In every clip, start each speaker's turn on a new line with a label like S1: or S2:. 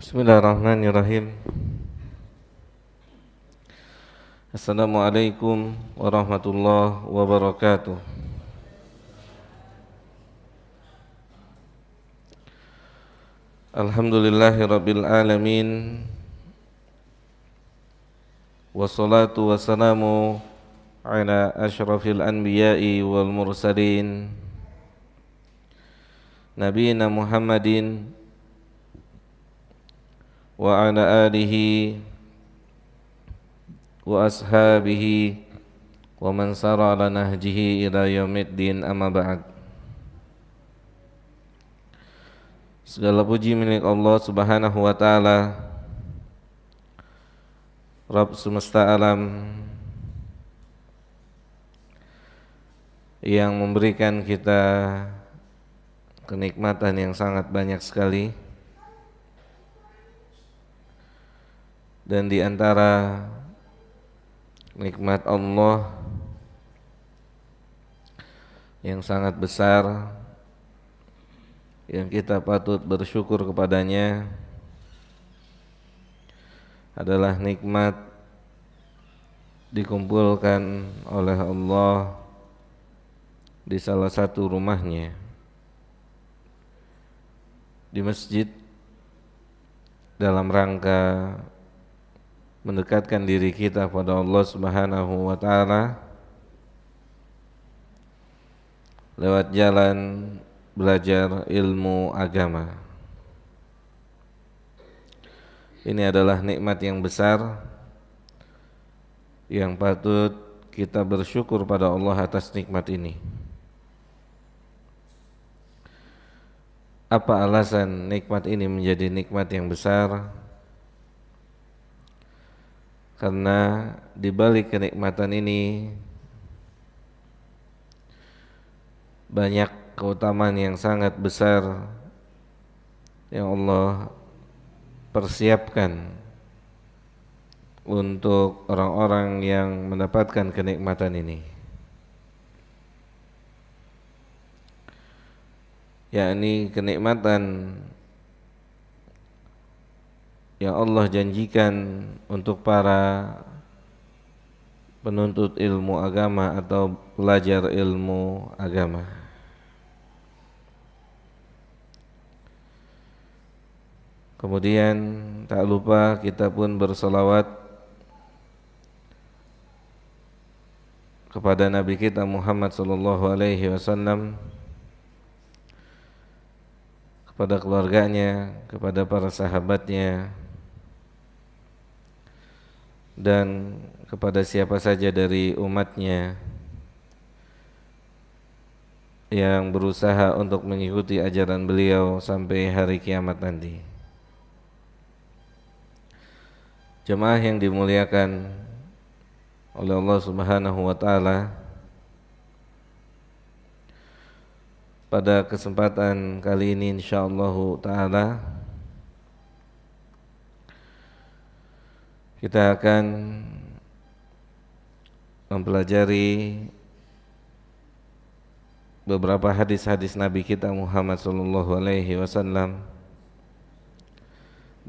S1: Bismillahirrahmanirrahim. Assalamualaikum warahmatullahi wabarakatuh. Alhamdulillahi rabbil alamin. Wassalatu wassalamu ala asyrafil anbiya'i wal mursalin, nabiyina Muhammadin wa ala alihi wa ashabihi wa man sara ala nahjihi ila yaumiddin, amma ba'd. Segala puji milik Allah Subhanahu wa taala, Rabb semesta alam, yang memberikan kita kenikmatan yang sangat banyak sekali. Dan di antara nikmat Allah yang sangat besar yang kita patut bersyukur kepadanya adalah nikmat dikumpulkan oleh Allah di salah satu rumahnya, di masjid, dalam rangka mendekatkan diri kita pada Allah Subhanahu wa taala lewat jalan belajar ilmu agama. Ini adalah nikmat yang besar yang patut kita bersyukur pada Allah atas nikmat ini. Apa alasan nikmat ini menjadi nikmat yang besar? Karena di balik kenikmatan ini banyak keutamaan yang sangat besar yang Allah persiapkan untuk orang-orang yang mendapatkan kenikmatan ini, yakni kenikmatan yang Allah janjikan untuk para penuntut ilmu agama atau pelajar ilmu agama. Kemudian tak lupa kita pun berselawat kepada Nabi kita Muhammad sallallahu alaihi wasallam, kepada keluarganya, kepada para sahabatnya, dan kepada siapa saja dari umatnya yang berusaha untuk mengikuti ajaran beliau sampai hari kiamat nanti. Jemaah yang dimuliakan oleh Allah Subhanahu wa taala, pada kesempatan kali ini insyaallah taala kita akan mempelajari beberapa hadis-hadis Nabi kita Muhammad sallallahu alaihi wasallam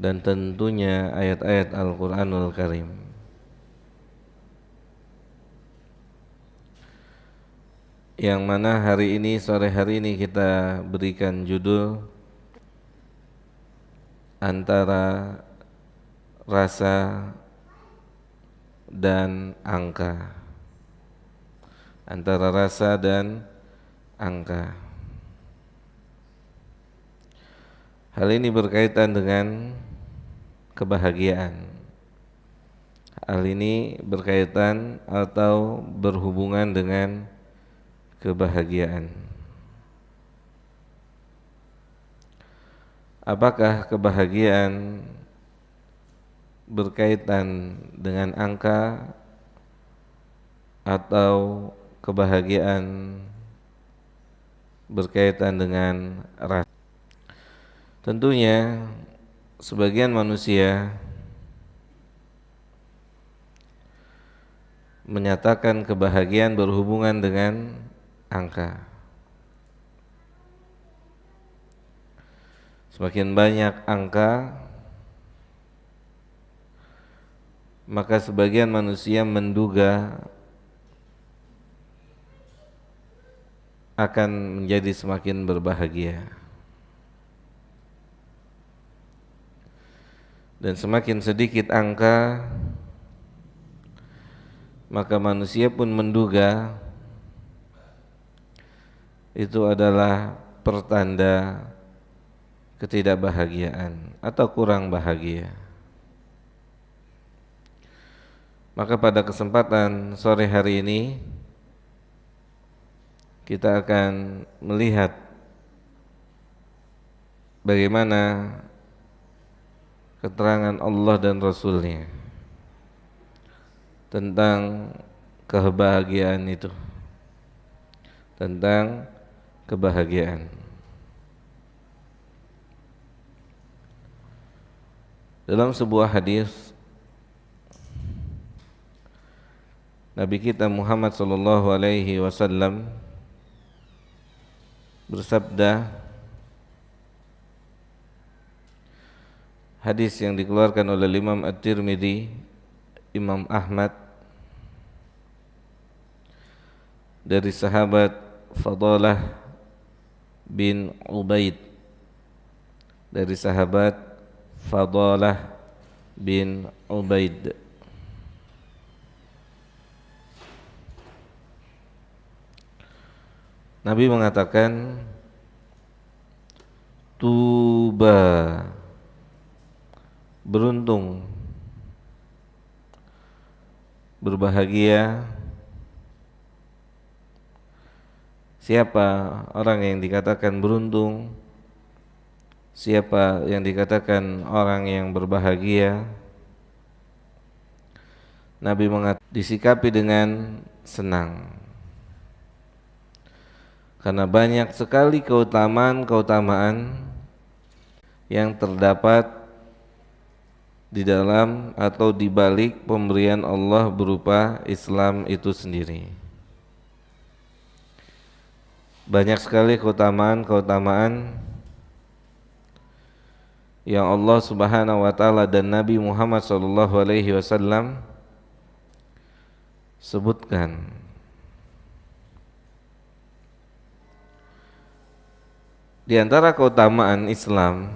S1: dan tentunya ayat-ayat Al-Qur'anul Karim. Yang mana hari ini, sore hari ini kita berikan judul antara rasa dan angka. Antara rasa dan angka. Hal ini berkaitan dengan kebahagiaan. Hal ini berkaitan atau berhubungan dengan kebahagiaan. Apakah kebahagiaan berkaitan dengan angka atau kebahagiaan berkaitan dengan ras? Tentunya sebagian manusia menyatakan kebahagiaan berhubungan dengan angka. Semakin banyak angka, maka sebagian manusia menduga akan menjadi semakin berbahagia, dan semakin sedikit angka, maka manusia pun menduga itu adalah pertanda ketidakbahagiaan atau kurang bahagia. Maka pada kesempatan sore hari ini kita akan melihat bagaimana keterangan Allah dan Rasul-Nya tentang kebahagiaan itu, tentang kebahagiaan. Dalam sebuah hadis Nabi kita Muhammad sallallahu alaihi wasallam bersabda, hadis yang dikeluarkan oleh Imam At-Tirmidzi, Imam Ahmad, dari sahabat Fadalah bin Ubaid, dari sahabat Fadalah bin Ubaid. Nabi mengatakan, tuba, beruntung, berbahagia siapa orang yang dikatakan beruntung, siapa yang dikatakan orang yang berbahagia. Nabi mengatakan disikapi dengan senang, karena banyak sekali keutamaan-keutamaan yang terdapat di dalam atau di balik pemberian Allah berupa Islam itu sendiri. Banyak sekali keutamaan-keutamaan yang Allah Subhanahu wa taala dan Nabi Muhammad sallallahu alaihi wasallam sebutkan. Di antara keutamaan Islam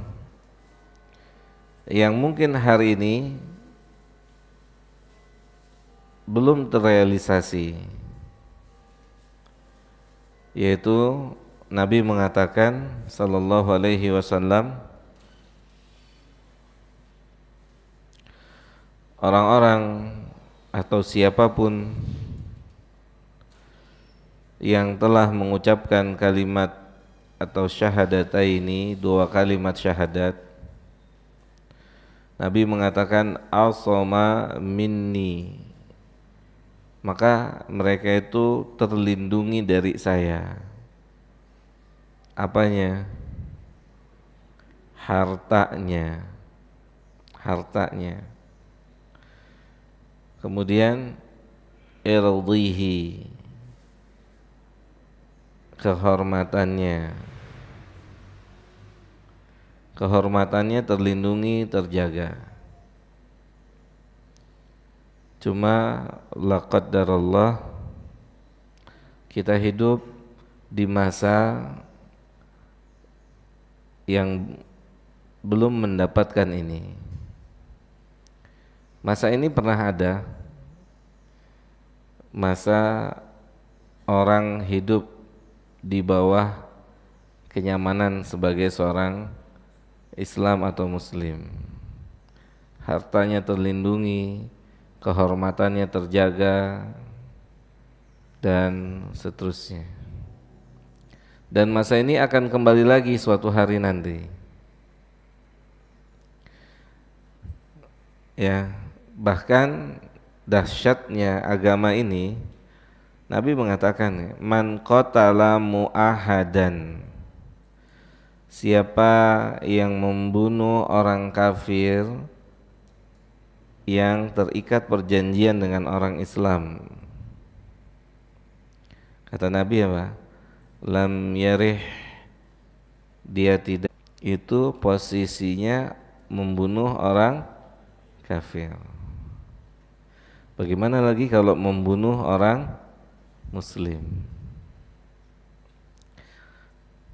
S1: yang mungkin hari ini belum terrealisasi, yaitu Nabi mengatakan sallallahu alaihi wasallam, orang-orang atau siapapun yang telah mengucapkan kalimat atau syahadataini, dua kalimat syahadat, Nabi mengatakan asoma minni, maka mereka itu terlindungi dari saya. Apanya? Hartanya. Kemudian irdihi, kehormatannya terlindungi, terjaga. Cuma laqaddarallah, kita hidup di masa yang belum mendapatkan ini. Masa ini pernah ada, masa orang hidup di bawah kenyamanan sebagai seorang Islam atau Muslim, hartanya terlindungi, kehormatannya terjaga, dan seterusnya. Dan masa ini akan kembali lagi suatu hari nanti. Ya, bahkan dahsyatnya agama ini, Nabi mengatakan, man qatala mu'ahadan, siapa yang membunuh orang kafir yang terikat perjanjian dengan orang Islam, kata Nabi apa? Lam yarih, dia tidak, itu posisinya membunuh orang kafir. Bagaimana lagi kalau membunuh orang muslim?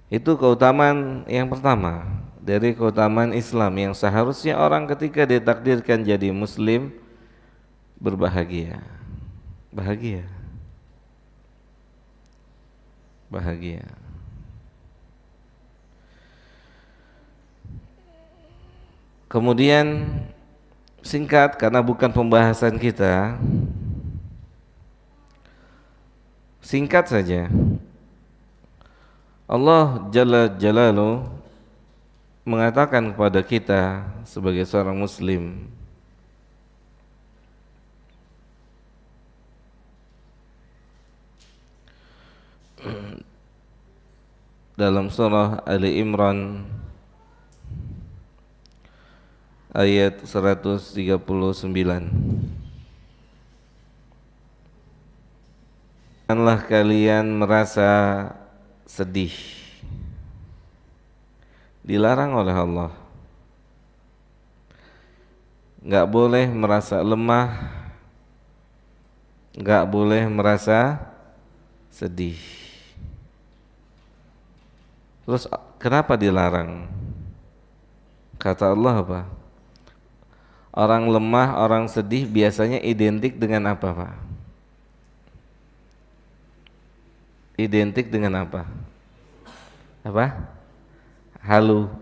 S1: Itu keutamaan yang pertama dari keutamaan Islam yang seharusnya orang ketika ditakdirkan jadi muslim berbahagia. Bahagia. Bahagia. Kemudian singkat karena bukan pembahasan kita, singkat saja. Allah Jalla Jalaluhu mengatakan kepada kita sebagai seorang muslim, dalam surah Ali Imran ayat 139, janganlah kalian merasa sedih, dilarang oleh Allah. Enggak boleh merasa lemah, enggak boleh merasa sedih. Terus kenapa dilarang? Kata Allah apa? Orang lemah, orang sedih biasanya identik dengan apa, Pak? Identik dengan apa? Apa? Halu.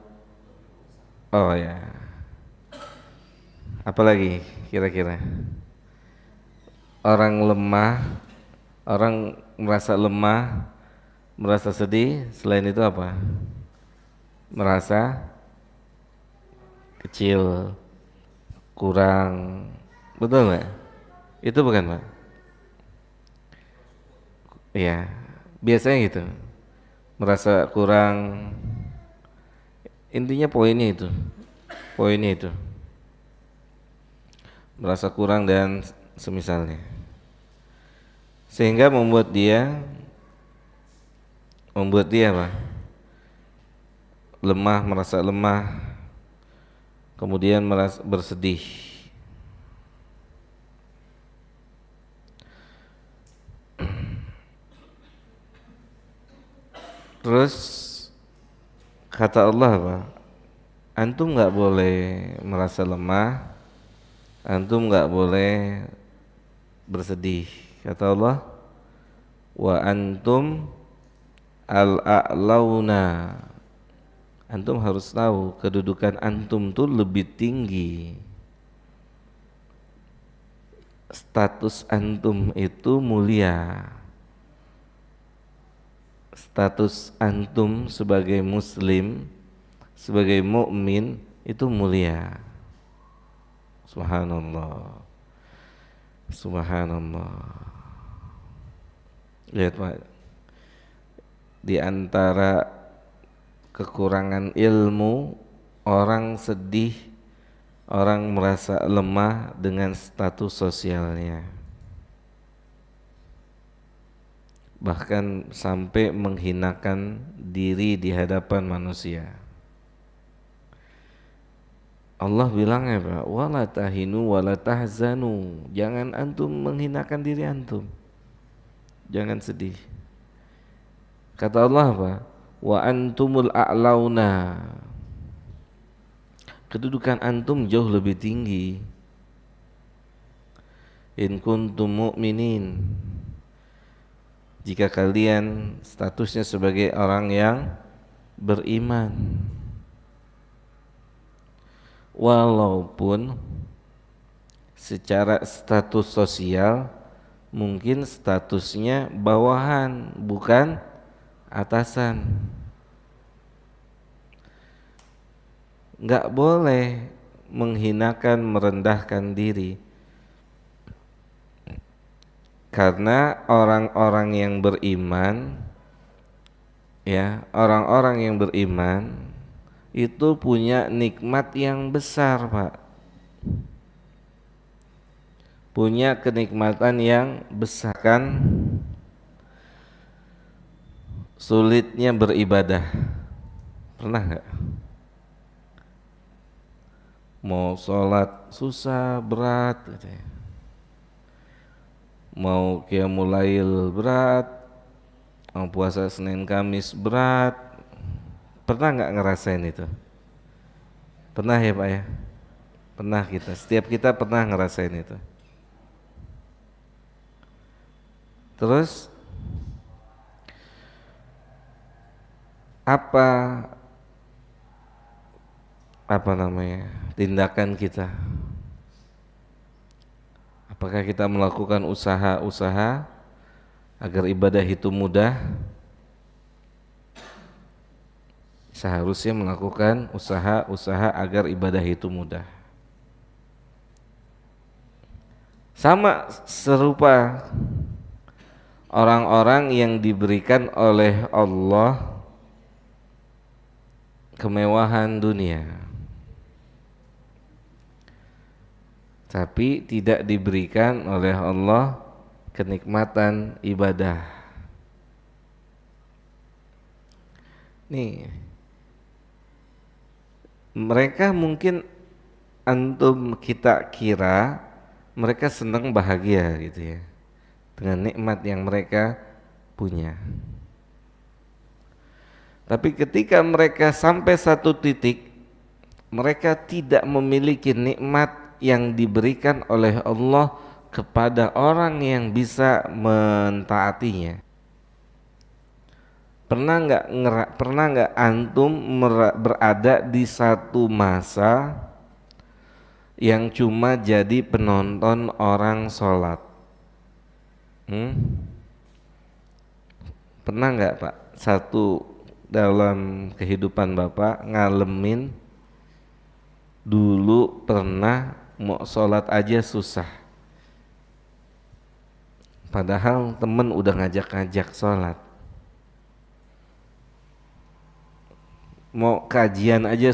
S1: Oh ya. Apalagi kira-kira? Orang lemah, orang merasa lemah, merasa sedih, selain itu apa? Merasa kecil, kurang, betul nggak? Itu bukan, Pak? Iya, biasanya gitu. Merasa kurang. Intinya poinnya itu. Poinnya itu. Merasa kurang dan semisalnya. Sehingga membuat dia apa? Lemah, merasa lemah, kemudian merasa bersedih. Terus kata Allah apa? Antum nggak boleh merasa lemah, antum nggak boleh bersedih. Kata Allah, wa antum al-a'launa. Antum harus tahu kedudukan antum tuh lebih tinggi. Status antum itu mulia. Status antum sebagai muslim, sebagai mukmin itu mulia. Subhanallah. Subhanallah. Lihat Pak, di antara kekurangan ilmu, orang sedih, orang merasa lemah dengan status sosialnya, bahkan sampai menghinakan diri di hadapan manusia. Allah bilang ya Pak, wala tahinu wala tahzanu, jangan antum menghinakan diri antum, jangan sedih. Kata Allah apa? Wa antumul a'launa, kedudukan antum jauh lebih tinggi. In kuntum mu'minin, jika kalian statusnya sebagai orang yang beriman. Walaupun secara status sosial mungkin statusnya bawahan, bukan atasan. Enggak boleh menghinakan, merendahkan diri. Karena orang-orang yang beriman, ya, orang-orang yang beriman itu punya nikmat yang besar, Pak. Punya kenikmatan yang besar, kan sulitnya beribadah. Pernah enggak? Mau sholat susah, berat gitu ya. mau qiyamul lail berat, mau puasa Senin Kamis berat. Pernah nggak ngerasain itu? Pernah ya Pak ya? Pernah kita, setiap kita pernah ngerasain itu. Terus apa namanya tindakan kita? Apakah kita melakukan usaha-usaha agar ibadah itu mudah? Seharusnya melakukan usaha-usaha agar ibadah itu mudah. Sama serupa orang-orang yang diberikan oleh Allah kemewahan dunia, tapi tidak diberikan oleh Allah kenikmatan ibadah. Nih, mereka mungkin antum kita kira mereka senang bahagia gitu ya dengan nikmat yang mereka punya. Tapi ketika mereka sampai satu titik, mereka tidak memiliki nikmat yang diberikan oleh Allah kepada orang yang bisa mentaatinya. Pernah nggak antum berada di satu masa yang cuma jadi penonton orang sholat? Pernah nggak Pak satu dalam kehidupan Bapak ngalamin dulu pernah mau sholat aja susah, padahal temen udah ngajak-ngajak sholat, mau kajian aja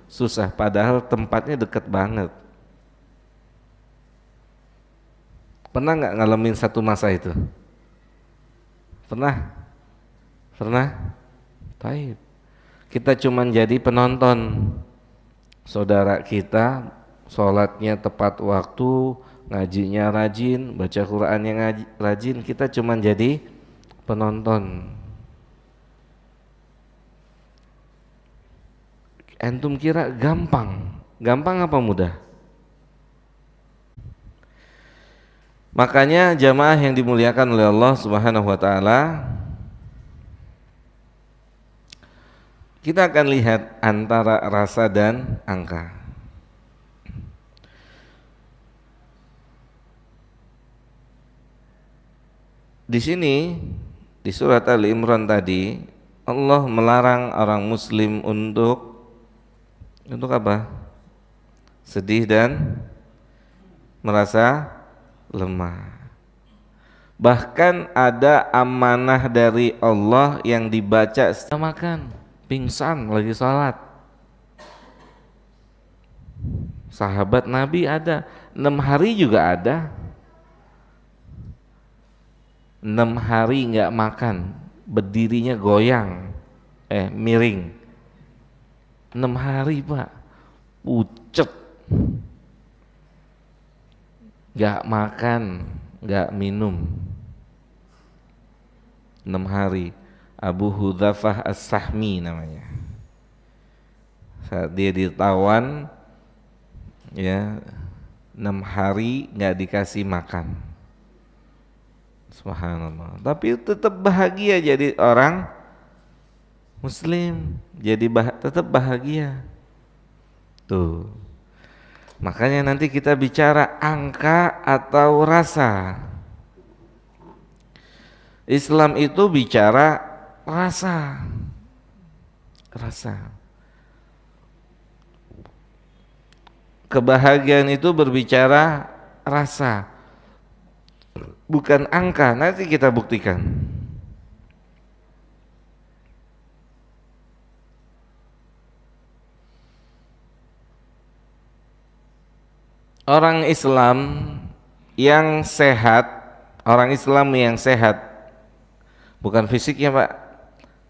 S1: susah, padahal tempatnya deket banget. Pernah nggak ngalamin satu masa itu? Pernah? Taib. Kita cuman jadi penonton. Saudara kita sholatnya tepat waktu, ngajinya rajin, baca Qur'annya rajin, kita cuman jadi penonton. Antum kira gampang? Gampang apa mudah? Makanya jamaah yang dimuliakan oleh Allah Subhanahu wa taala, kita akan lihat antara rasa dan angka. Di sini di surat Ali Imran tadi Allah melarang orang muslim untuk apa? Sedih dan merasa lemah. Bahkan ada amanah dari Allah yang dibaca setelah makan, pingsan lagi sholat. Sahabat Nabi ada 6 hari juga ada, 6 hari nggak makan, berdirinya goyang, miring. 6 hari Pak, pucet, nggak makan, nggak minum. 6 hari. Abu Hudzafah As-Sahmi namanya. Saat dia ditawan, ya 6 hari nggak dikasih makan. Subhanallah. Tapi tetap bahagia jadi orang Muslim, jadi tetap bahagia. Tuh. Makanya nanti kita bicara angka atau rasa. Islam itu bicara rasa. Kebahagiaan itu berbicara rasa, bukan angka. Nanti kita buktikan. Orang Islam yang sehat, bukan fisiknya Pak,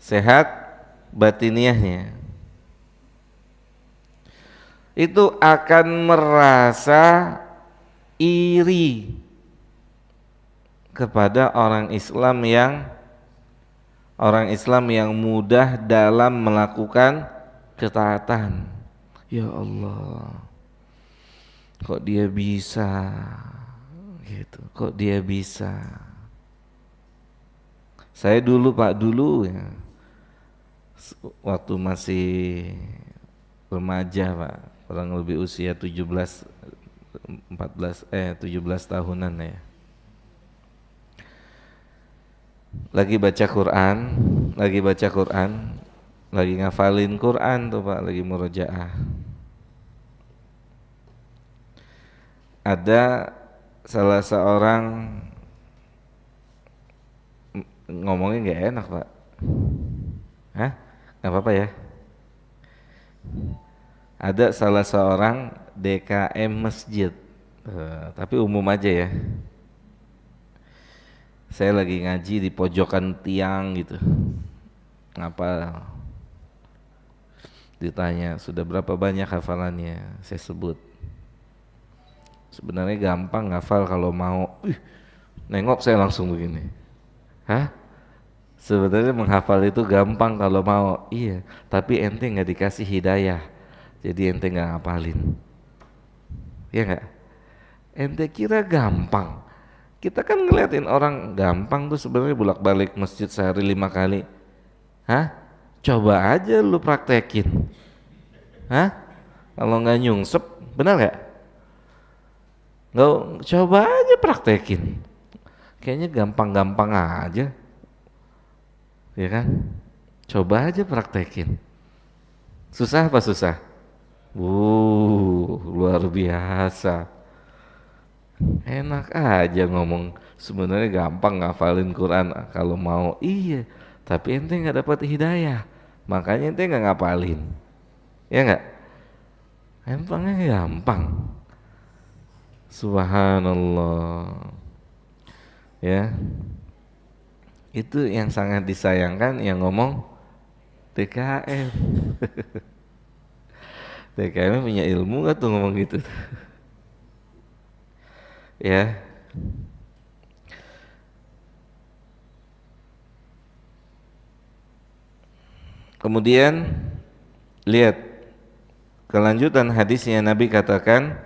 S1: sehat batiniahnya, itu akan merasa iri kepada orang Islam yang mudah dalam melakukan ketaatan. Ya Allah, kok dia bisa gitu, kok dia bisa. Saya dulu Pak, dulu ya, waktu masih remaja Pak, kurang lebih usia 17 tahunan ya. Lagi baca Quran, lagi ngafalin Quran tuh Pak, lagi murojaah. Ada salah seorang, ngomongnya nggak enak Pak. Hah? Nggak apa-apa ya. Ada salah seorang DKM masjid, tapi umum aja ya. Saya lagi ngaji di pojokan tiang gitu, ngapa, ditanya sudah berapa banyak hafalannya, saya sebut sebenarnya gampang ngafal kalau mau. Nengok saya langsung begini, hah? Sebenarnya menghafal itu gampang kalau mau, iya, tapi ente nggak dikasih hidayah, jadi ente nggak ngapalin, ya nggak? Ente kira gampang, kita kan ngeliatin orang gampang tuh sebenarnya bolak-balik masjid sehari 5 kali. Hah? Coba aja lu praktekin. Hah? Kalau nggak nyungsep, benar nggak? Nggak, coba aja praktekin. Kayaknya gampang-gampang aja, ya kan? Coba aja praktekin. Susah apa susah? Luar biasa. Enak aja ngomong sebenarnya gampang ngafalin Quran kalau mau, iya, tapi ente nggak dapat hidayah, makanya ente nggak ngapalin, ya nggak? Emangnya gampang? Subhanallah, ya. Itu yang sangat disayangkan yang ngomong TKM. TKM punya ilmu nggak tuh ngomong gitu? Ya. Kemudian lihat kelanjutan hadisnya, Nabi katakan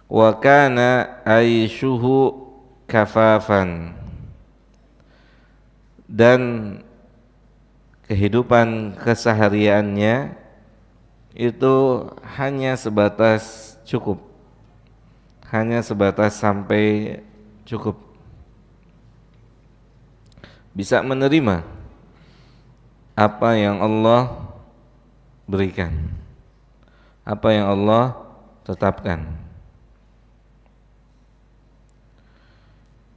S1: wa kana aishuhu kafafan, dan kehidupan kesehariannya itu hanya sebatas cukup, hanya sebatas sampai cukup, bisa menerima apa yang Allah berikan, apa yang Allah tetapkan,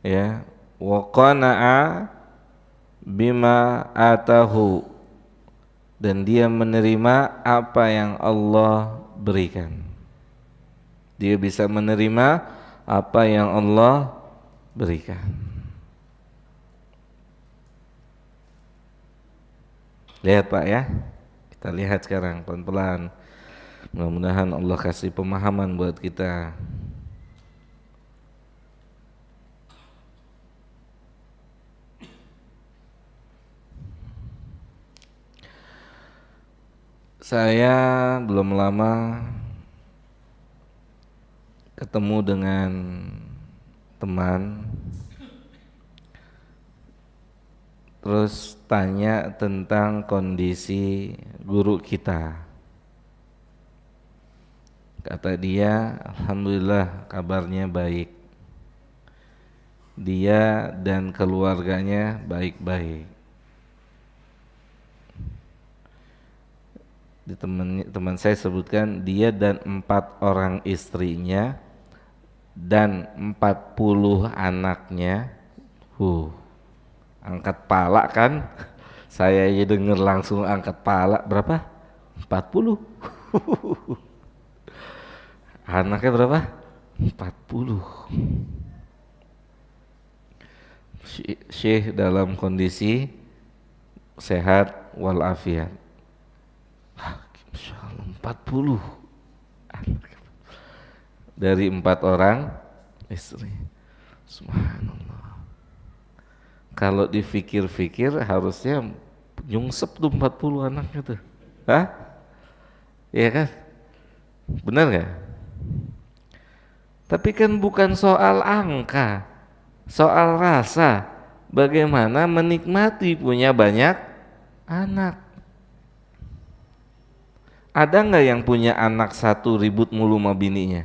S1: ya. Wa qana'a bima atahu, dan dia menerima apa yang Allah berikan. Dia bisa menerima apa yang Allah berikan. Lihat Pak ya, kita lihat sekarang pelan-pelan. Mudah-mudahan Allah kasih pemahaman buat kita. Saya belum lama ketemu dengan teman, terus tanya tentang kondisi guru kita. Kata dia, alhamdulillah kabarnya baik, dia dan keluarganya baik-baik. Di teman saya sebutkan dia dan 4 orang istrinya dan 40 anaknya. Angkat pala kan? Saya aja denger langsung angkat pala. Berapa? 40. Anaknya berapa? 40. Syekh dalam kondisi sehat walafiat. Masya Allah, 40 dari 4 orang istri. Subhanallah. Kalau dipikir-pikir harusnya nyungsep tuh 40 anaknya tuh. Hah? Iya kan? Benar nggak? Tapi kan bukan soal angka, soal rasa. Bagaimana menikmati punya banyak anak. Ada nggak yang punya anak satu ribut mulu sama bininya?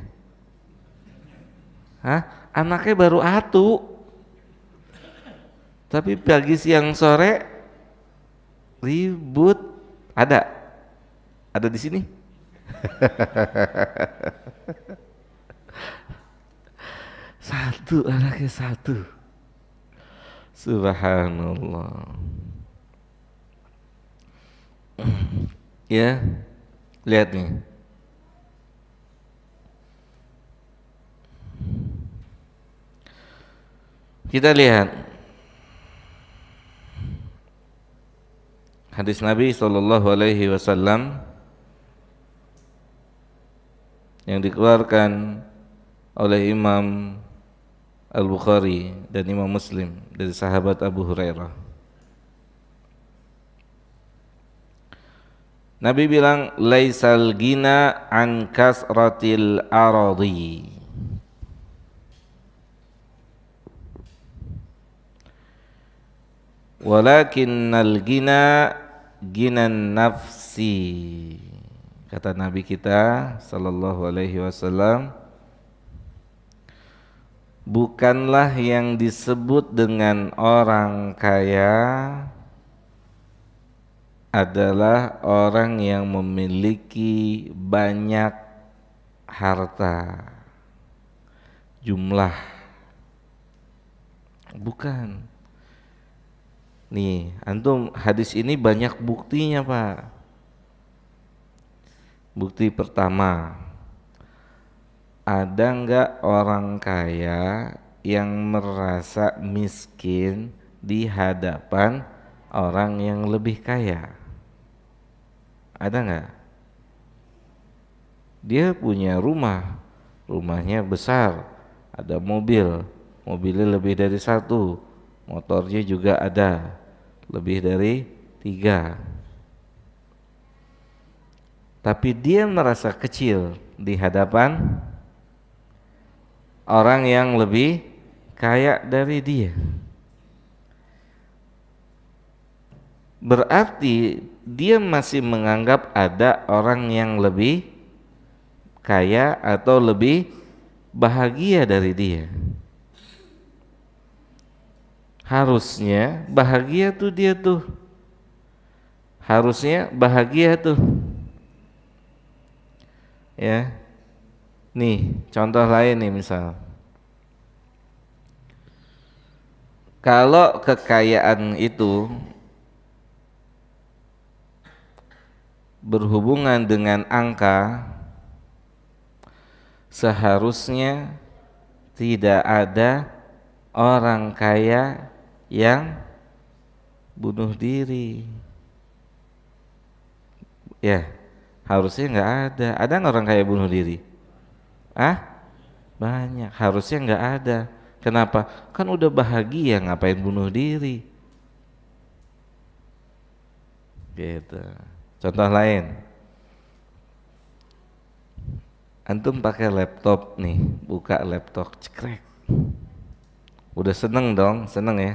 S1: Hah? Anaknya baru satu, tapi pagi siang sore ribut. Ada? Ada di sini? Satu, anaknya satu. Subhanallah. Ya, lihat nih. Kita lihat hadis Nabi Shallallahu Alaihi Wasallam yang dikeluarkan oleh Imam Al-Bukhari dan Imam Muslim dari sahabat Abu Hurairah. Nabi bilang, laisal gina an kasratil aradi, walakinnal gina ginan nafsi. Kata Nabi kita sallallahu alaihi wasallam, bukanlah yang disebut dengan orang kaya adalah orang yang memiliki banyak harta, jumlah. Bukan. Nih, antum hadis ini banyak buktinya, Pak. Bukti pertama, ada enggak orang kaya yang merasa miskin di hadapan orang yang lebih kaya? Ada enggak? Dia punya rumah, rumahnya besar, ada mobil, mobilnya lebih dari satu, motornya juga ada lebih dari 3. Tapi dia merasa kecil di hadapan orang yang lebih kaya dari dia. Berarti dia masih menganggap ada orang yang lebih kaya atau lebih bahagia dari dia. Harusnya bahagia tuh dia tuh. Harusnya bahagia tuh. Ya. Nih, contoh lain nih misal. Kalau kekayaan itu berhubungan dengan angka, seharusnya tidak ada orang kaya yang bunuh diri. Ya, harusnya nggak ada. Ada nggak orang kaya bunuh diri? Banyak. Harusnya nggak ada. Kenapa? Kan udah bahagia, ngapain bunuh diri? Gitu. Contoh lain, antum pakai laptop nih, buka laptop, cekrek, udah seneng dong, seneng ya.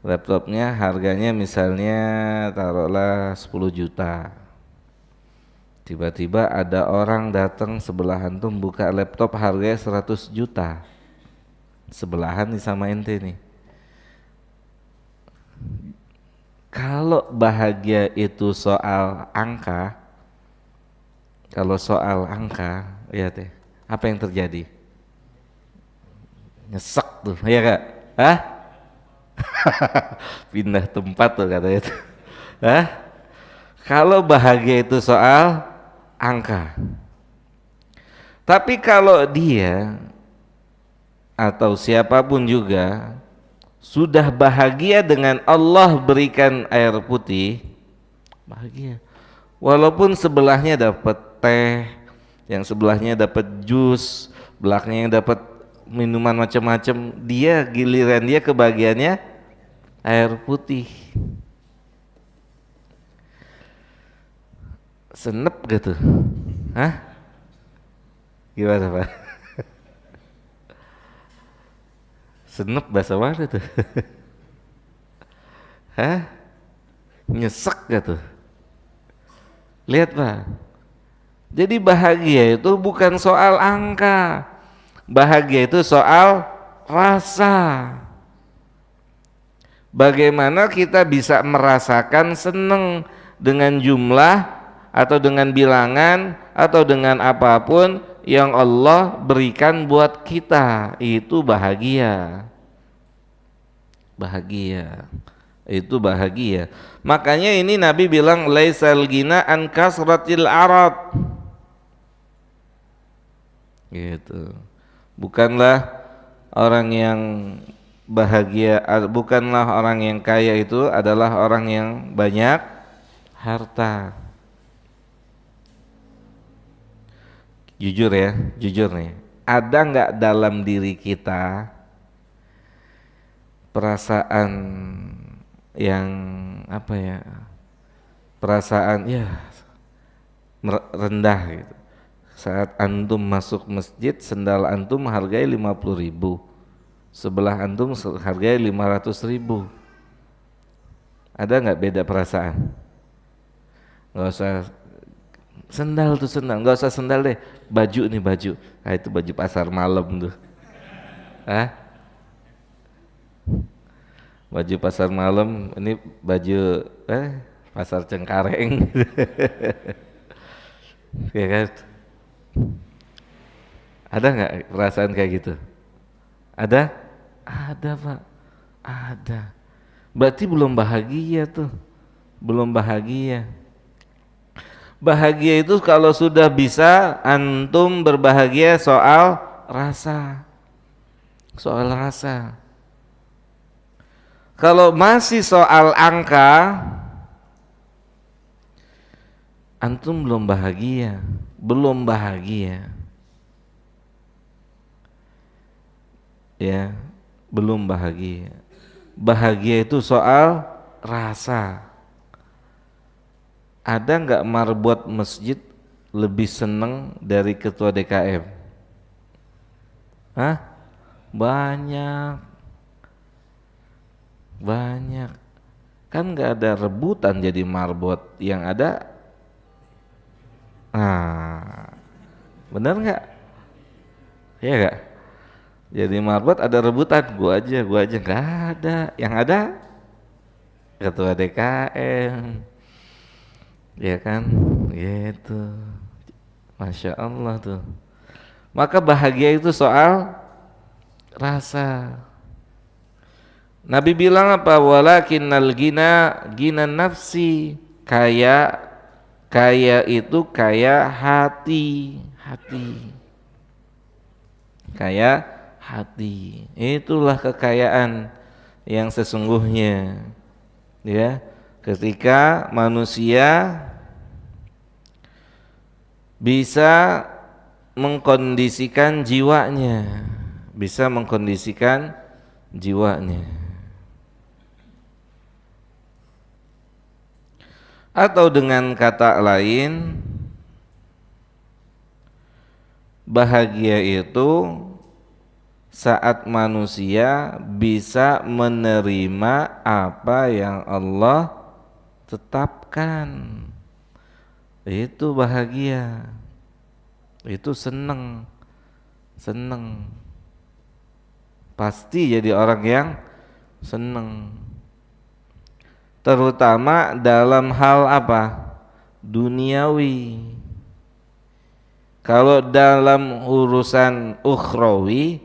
S1: Laptopnya harganya misalnya taruhlah 10 juta. Tiba-tiba ada orang datang sebelahan tuh buka laptop harganya 100 juta. Sebelahan nih sama ente nih. Kalau bahagia itu soal angka, kalau soal angka, ya teh, apa yang terjadi? Nyesek tuh, ya kak? Pindah tempat tuh katanya tuh. Kalau bahagia itu soal angka. Tapi kalau dia atau siapapun juga sudah bahagia dengan Allah berikan air putih, bahagia. Walaupun sebelahnya dapat teh, yang sebelahnya dapat jus, belakangnya dapat minuman macam-macam, dia giliran dia kebahagiaannya air putih. Senep gitu. Hah? Gimana Pak? Senep bahasa mana tuh? Hah? Nyesek gitu. Lihat Pak. Jadi bahagia itu bukan soal angka. Bahagia itu soal rasa. Bagaimana kita bisa merasakan seneng dengan jumlah atau dengan bilangan atau dengan apapun yang Allah berikan buat kita, itu bahagia. Bahagia. Itu bahagia. Makanya ini Nabi bilang laisal gina an kasratil arad. Gitu. Bukanlah orang yang bahagia, bukanlah orang yang kaya itu adalah orang yang banyak harta. Jujur ya, jujur nih. Ada nggak dalam diri kita perasaan yang apa ya? Perasaan ya rendah gitu. Saat antum masuk masjid, sendal antum harganya 50.000, sebelah antum harganya 500.000. Ada nggak beda perasaan? Nggak usah sendal tuh sendal, nggak usah sendal deh, baju nih baju. Nah itu baju pasar malam tuh. Ah, baju pasar malam, ini baju pasar Cengkareng. Ya kan? Ada nggak perasaan kayak gitu? Ada? Ada Pak, ada. Berarti belum bahagia tuh, belum bahagia. Bahagia itu kalau sudah bisa antum berbahagia soal rasa, soal rasa. Kalau masih soal angka, antum belum bahagia, belum bahagia. Ya, belum bahagia. Bahagia itu soal rasa. Ada nggak marbot masjid lebih seneng dari ketua DKM? Hah? Banyak, banyak. Kan nggak ada rebutan jadi marbot, yang ada, nah, bener nggak? Ya nggak? Jadi marbot ada rebutan, gua aja nggak ada. Yang ada ketua DKM. Ya kan, gitu. Masya Allah tuh. Maka bahagia itu soal rasa. Nabi bilang apa? Walakinnal gina gina nafsi. Kaya, kaya itu kaya hati, hati. Kaya hati. Itulah kekayaan yang sesungguhnya. Ya. Ketika manusia bisa mengkondisikan jiwanya, bisa mengkondisikan jiwanya. Atau dengan kata lain, bahagia itu saat manusia bisa menerima apa yang Allah tetapkan. Itu bahagia, itu seneng, seneng. Pasti jadi orang yang seneng. Terutama dalam hal apa? Duniawi. Kalau dalam urusan ukhrawi,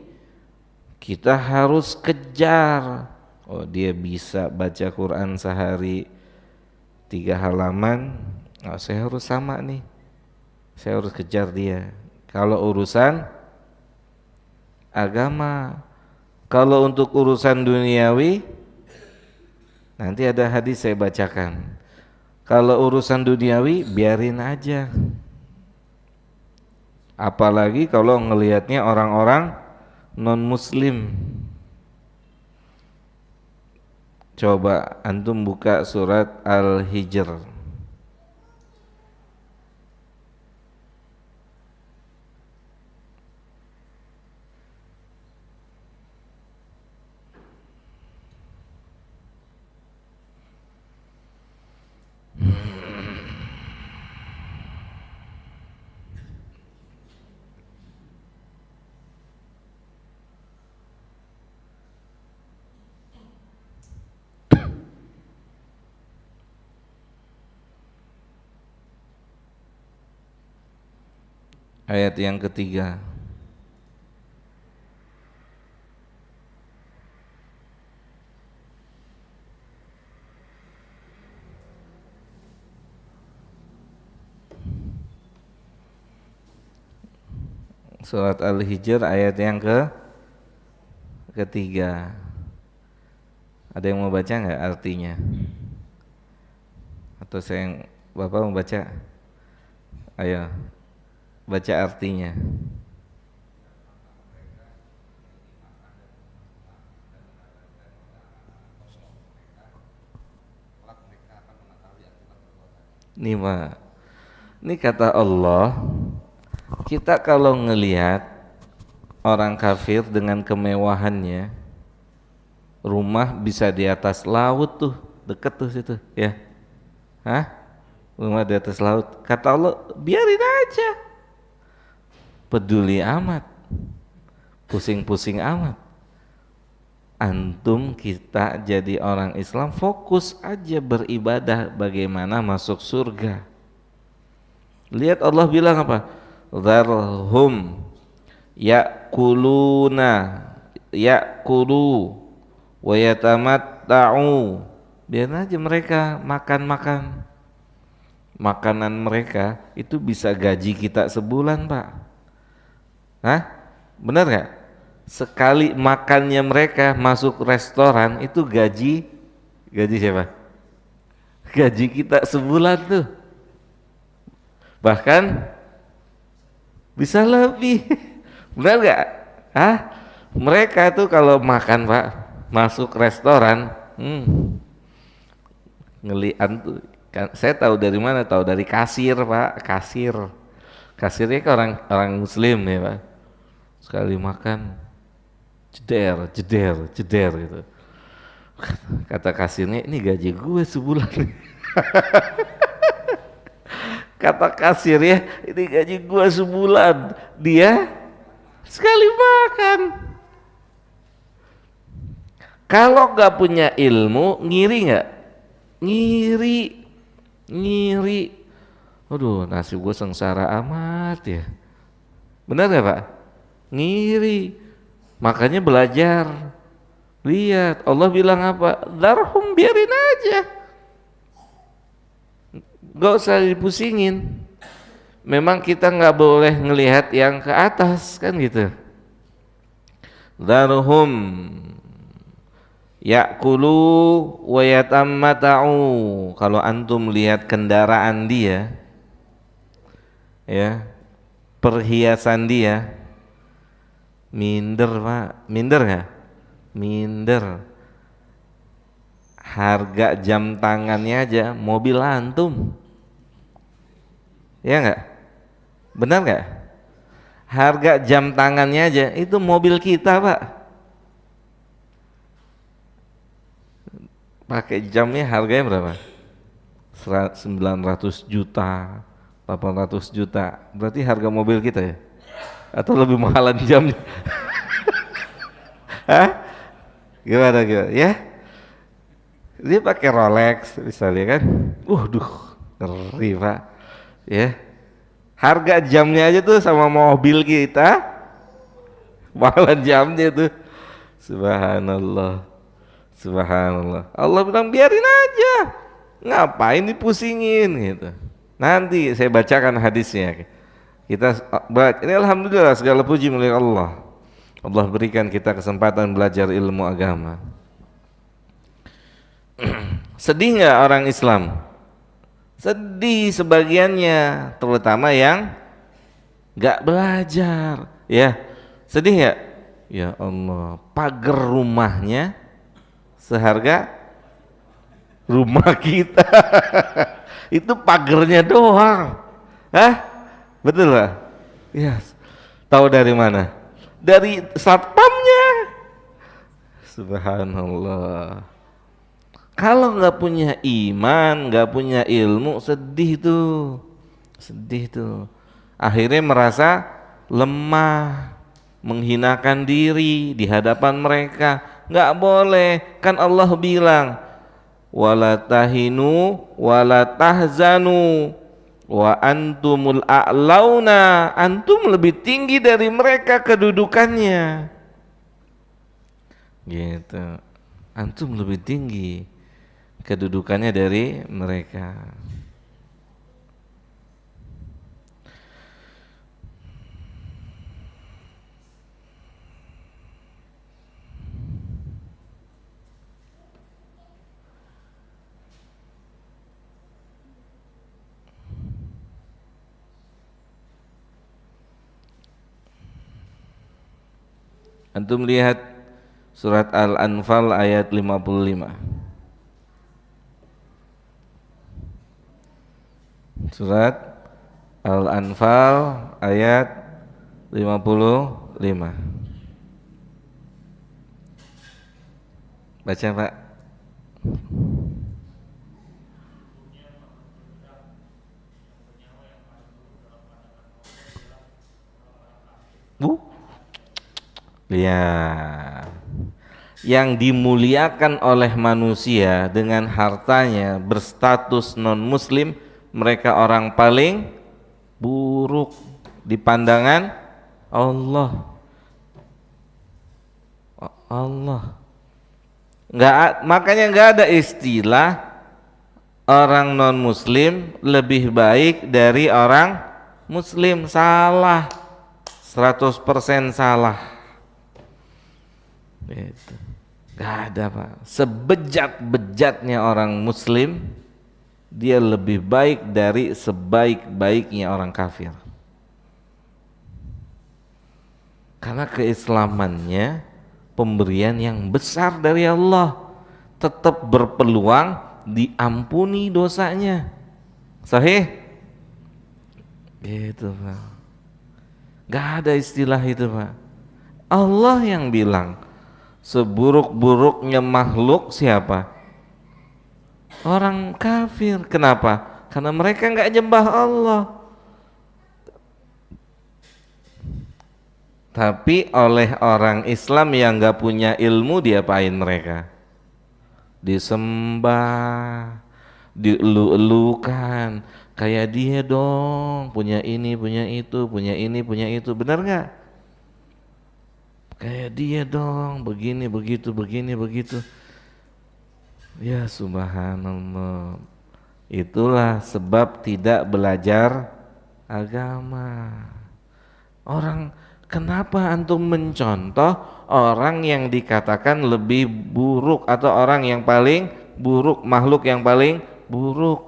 S1: kita harus kejar. Oh, dia bisa baca Quran sehari 3 halaman, oh, saya harus sama nih, saya harus kejar dia. Kalau urusan agama, kalau untuk urusan duniawi, nanti ada hadis saya bacakan. Kalau urusan duniawi biarin aja. Apalagi kalau ngelihatnya orang-orang non muslim, Coba antum buka surat Al-Hijr. Ayat yang ketiga. Surat Al-Hijr ayat yang ketiga. Ada yang mau baca nggak artinya? Atau Bapak mau baca? Ayo, baca artinya. Nih Pak, ini kata Allah, kita kalau ngelihat orang kafir dengan kemewahannya, rumah bisa di atas laut tuh, deket tuh situ, ya. Hah? Rumah di atas laut. Kata Allah, biarin aja. Peduli amat. Pusing-pusing amat. Antum kita jadi orang Islam, fokus aja beribadah bagaimana masuk surga. Lihat Allah bilang apa? Dzarhum ya'kulu wa yatamatta'u. Biar aja mereka makan-makan. Makanan mereka itu bisa gaji kita sebulan, Pak. Hah? Benar gak? Sekali makannya mereka masuk restoran itu gaji siapa? Gaji kita sebulan tuh. Bahkan bisa lebih. Benar gak? Hah? Mereka tuh kalau makan, Pak, masuk restoran, ngelian tuh. Saya tahu dari mana? Tahu dari kasir, Pak. Kasirnya kan orang Muslim ya, Pak. Sekali makan jeder gitu. Kata kasirnya, ini gaji gue sebulan. Kata kasirnya, ini gaji gue sebulan. Dia sekali makan. Kalau nggak punya ilmu, ngiri nggak? Ngiri. Aduh, nasib gue sengsara amat ya. Benar nggak, Pak? Ngiri. Makanya belajar. Lihat, Allah bilang apa? Darhum, biarin aja. Gak usah dipusingin. Memang kita nggak boleh ngelihat yang ke atas kan gitu. Darhum ya'kulu wa yatammata'u. Kalau antum lihat kendaraan dia, ya, perhiasan dia, minder, Pak. Minder nggak? Minder. Harga jam tangannya aja mobil antum, ya nggak? Benar nggak? Harga jam tangannya aja itu mobil kita, Pak. Pakai jamnya harganya berapa? 900 juta, 800 juta. Berarti harga mobil kita ya? Atau lebih mahalan jamnya? Hah? Gimana? Ya? Dia pakai Rolex misalnya kan? Ngeri, Pak. Ya. Harga jamnya aja tuh sama mobil kita, mahalan jamnya tuh. Subhanallah. Allah bilang biarin aja. Ngapain dipusingin gitu. Nanti saya bacakan hadisnya. Kita baca. Ini alhamdulillah segala puji milik Allah. Allah berikan kita kesempatan belajar ilmu agama. Sedih nggak orang Islam? Sedih sebagiannya, terutama yang nggak belajar. Ya, sedih nggak? Ya Allah, pagar rumahnya seharga rumah kita. Itu pagernya doang. Hah? Betul lah? Yes. Tahu dari mana? Dari satpamnya. Subhanallah. Kalau nggak punya iman, nggak punya ilmu, sedih tuh, sedih tuh. Akhirnya merasa lemah, menghinakan diri di hadapan mereka. Nggak boleh, kan Allah bilang, wala tahinu, wala tahzanu, wa antumul a'launa, antum lebih tinggi dari mereka kedudukannya. Gitu, antum lebih tinggi kedudukannya dari mereka. Antum lihat surat Al-Anfal ayat 55. Surat Al-Anfal ayat 55. Baca Pak. Bu, lihat. Yang dimuliakan oleh manusia dengan hartanya berstatus non muslim, mereka orang paling buruk di pandangan Allah. Allah. Makanya nggak ada istilah orang non muslim lebih baik dari orang muslim. Salah, 100% salah. Gitu. Gak ada Pak. Sebejat-bejatnya orang muslim, dia lebih baik dari sebaik-baiknya orang kafir. Karena keislamannya pemberian yang besar dari Allah, tetap berpeluang diampuni dosanya. Sahih? Gitu Pak. Gak ada istilah itu Pak. Allah yang bilang, seburuk-buruknya makhluk siapa? Orang kafir. Kenapa? Karena mereka nggak nyembah Allah. Tapi oleh orang Islam yang nggak punya ilmu, diapain mereka? Disembah, dielu-elukan. Kayak dia dong, punya ini, punya itu, punya ini, punya itu. Benar nggak? Kayak dia dong, begini, begitu, begini, begitu. Ya subhanallah. Itulah sebab tidak belajar agama. Orang, kenapa antum mencontoh orang yang dikatakan lebih buruk atau orang yang paling buruk, makhluk yang paling buruk?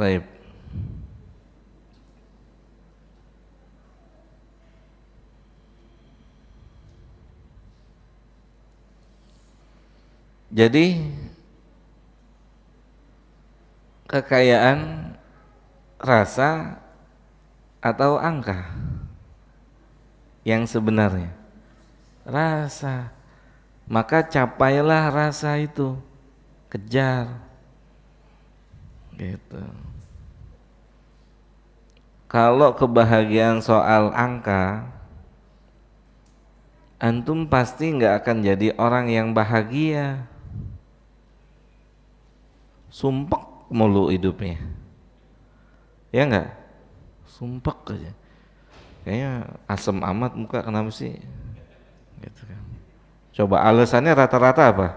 S1: Baik. Jadi kekayaan rasa atau angka yang sebenarnya? Rasa. Maka capailah rasa itu, kejar. Gitu. Kalau kebahagiaan soal angka, antum pasti nggak akan jadi orang yang bahagia. Sumpek mulu hidupnya, ya nggak? Sumpek aja. Kayaknya asem amat muka, kenapa sih? Gitu kan. Coba alasannya rata-rata apa?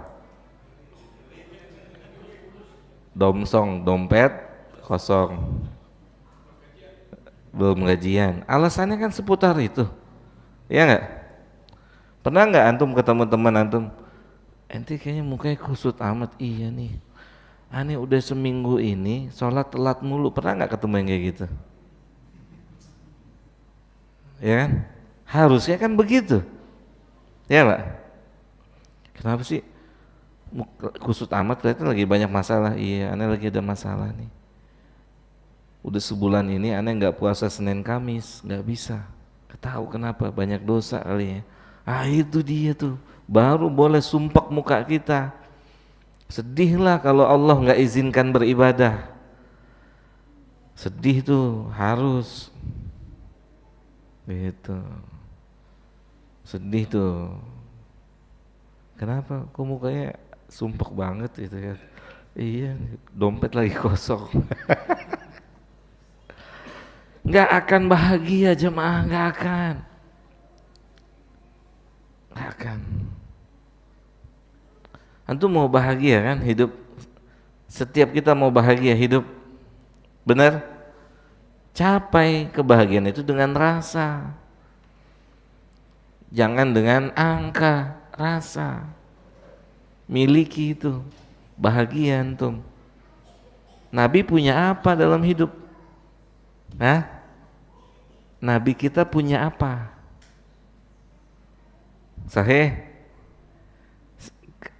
S1: Domsong, dompet kosong, belum gajian. Alasannya kan seputar itu, ya nggak? Pernah nggak antum ketemu teman antum, ente kayaknya mukanya kusut amat, iya nih. Aneh udah seminggu ini sholat telat mulu. Pernah nggak ketemu yang kayak gitu? Ya kan? Harusnya kan begitu, ya Pak? Kenapa sih kusut amat, kelihatan lagi banyak masalah? Iya, aneh lagi ada masalah nih. Udah sebulan ini aneh nggak puasa Senin Kamis, nggak bisa. Ketahu kenapa? Banyak dosa kali ya. Ah itu dia tuh, baru boleh sumpek muka kita. Sedihlah kalau Allah nggak izinkan beribadah. Sedih tuh harus. Gitu. Sedih tuh. Kenapa? Kok mukanya sumpek banget gitu ya? Iya, dompet lagi kosong. Nggak akan bahagia jemaah, nggak akan. Nggak akan. Antum mau bahagia kan hidup? Setiap kita mau bahagia hidup, benar? Capai kebahagiaan itu dengan rasa. Jangan dengan angka, rasa. Miliki itu bahagia antum. Nabi punya apa dalam hidup? Hah? Nabi kita punya apa? Sahih?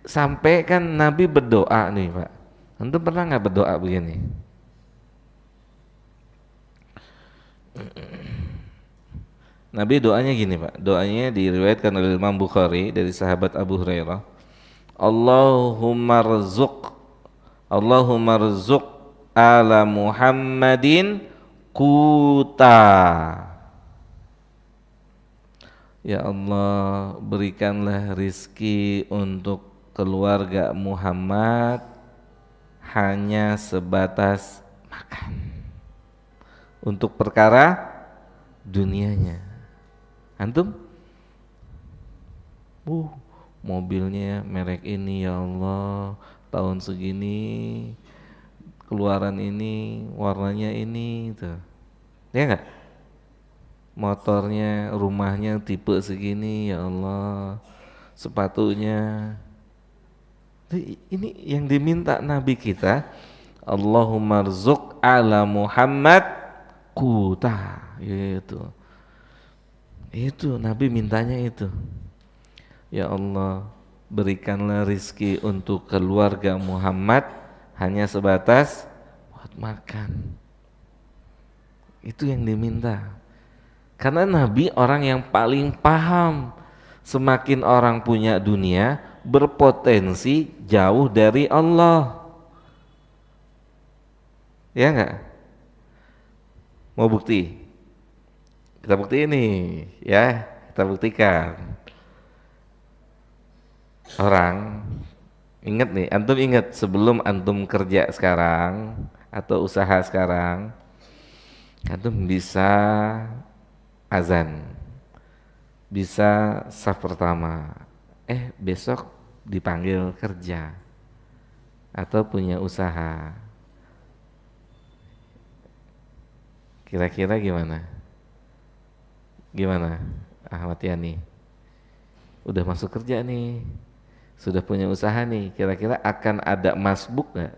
S1: Sampai kan Nabi berdoa nih Pak. Antum pernah nggak berdoa begini? Nabi doanya gini Pak. Doanya diriwayatkan oleh Imam Bukhari dari sahabat Abu Hurairah. Allahumma rzuq ala Muhammadin kuta. Ya Allah, berikanlah rizki untuk keluarga Muhammad hanya sebatas makan, untuk perkara dunianya. Antum? Mobilnya merek ini ya Allah, tahun segini, keluaran ini, warnanya ini, tuh. Ya enggak? Motornya, rumahnya tipe segini ya Allah, sepatunya. Ini yang diminta Nabi kita, Allahumma rzuq ala Muhammad kuta. Itu Nabi mintanya itu. Ya Allah, berikanlah rizki untuk keluarga Muhammad hanya sebatas buat makan. Itu yang diminta. Karena Nabi orang yang paling paham, semakin orang punya dunia berpotensi jauh dari Allah. Ya enggak? Mau bukti? Kita bukti ini ya, kita buktikan. Orang ingat nih, antum ingat sebelum antum kerja sekarang atau usaha sekarang, antum bisa azan, bisa saf pertama, besok dipanggil kerja atau punya usaha. Kira-kira gimana? Gimana Ahmad Yani? Udah masuk kerja nih, sudah punya usaha nih, kira-kira akan ada masbuk gak?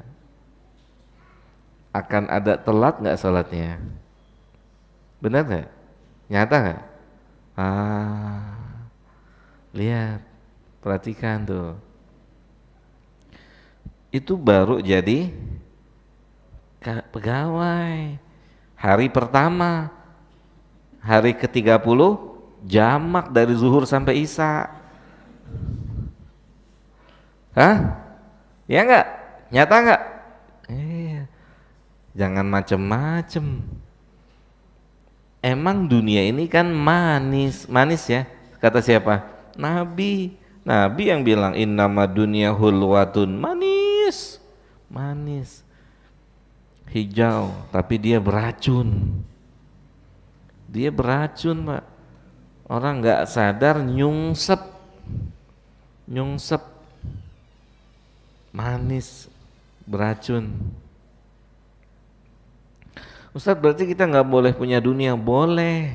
S1: Akan ada telat gak sholatnya? Benar gak? Nyata gak? Lihat, perhatikan tuh. Itu baru jadi pegawai. Hari pertama, hari ke-30 jamak dari zuhur sampai isya. Hah? Ya enggak? Nyata enggak? Jangan macem-macem. emang dunia ini kan manis, manis ya. Kata siapa? Nabi. Nabi yang bilang innama dunya hulwatun, manis. Manis. Hijau, tapi dia beracun. Dia beracun, Pak. Orang nggak sadar nyungsep. Nyungsep. Manis, beracun. Ustadz, berarti kita nggak boleh punya dunia? Boleh,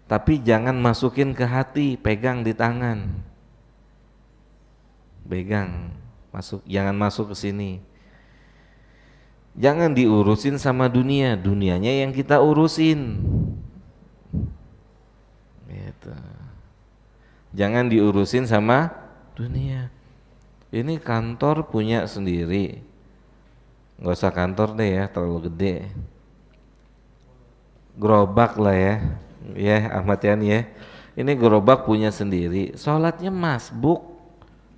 S1: tapi jangan masukin ke hati, pegang di tangan, pegang, jangan masuk ke sini. Jangan diurusin sama dunia, dunianya yang kita urusin. Gitu. Jangan diurusin sama dunia. Ini kantor punya sendiri, nggak usah kantor deh ya, terlalu gede. Gerobak lah ya Ahmad Yani ya. Ini gerobak punya sendiri, sholatnya masbuk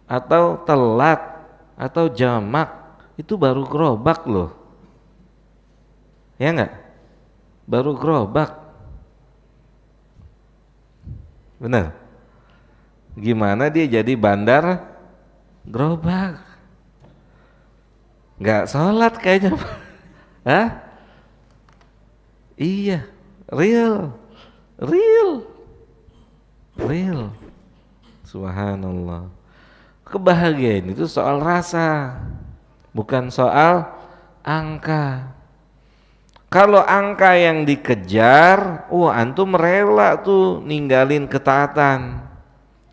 S1: atau telat atau jamak, itu baru gerobak loh, ya nggak? Baru gerobak, benar? Gimana dia jadi bandar gerobak? Nggak sholat kayaknya, hah? Iya, real, real, real. Subhanallah. Kebahagiaan itu soal rasa, bukan soal angka. Kalau angka yang dikejar, antum rela tuh ninggalin ketaatan.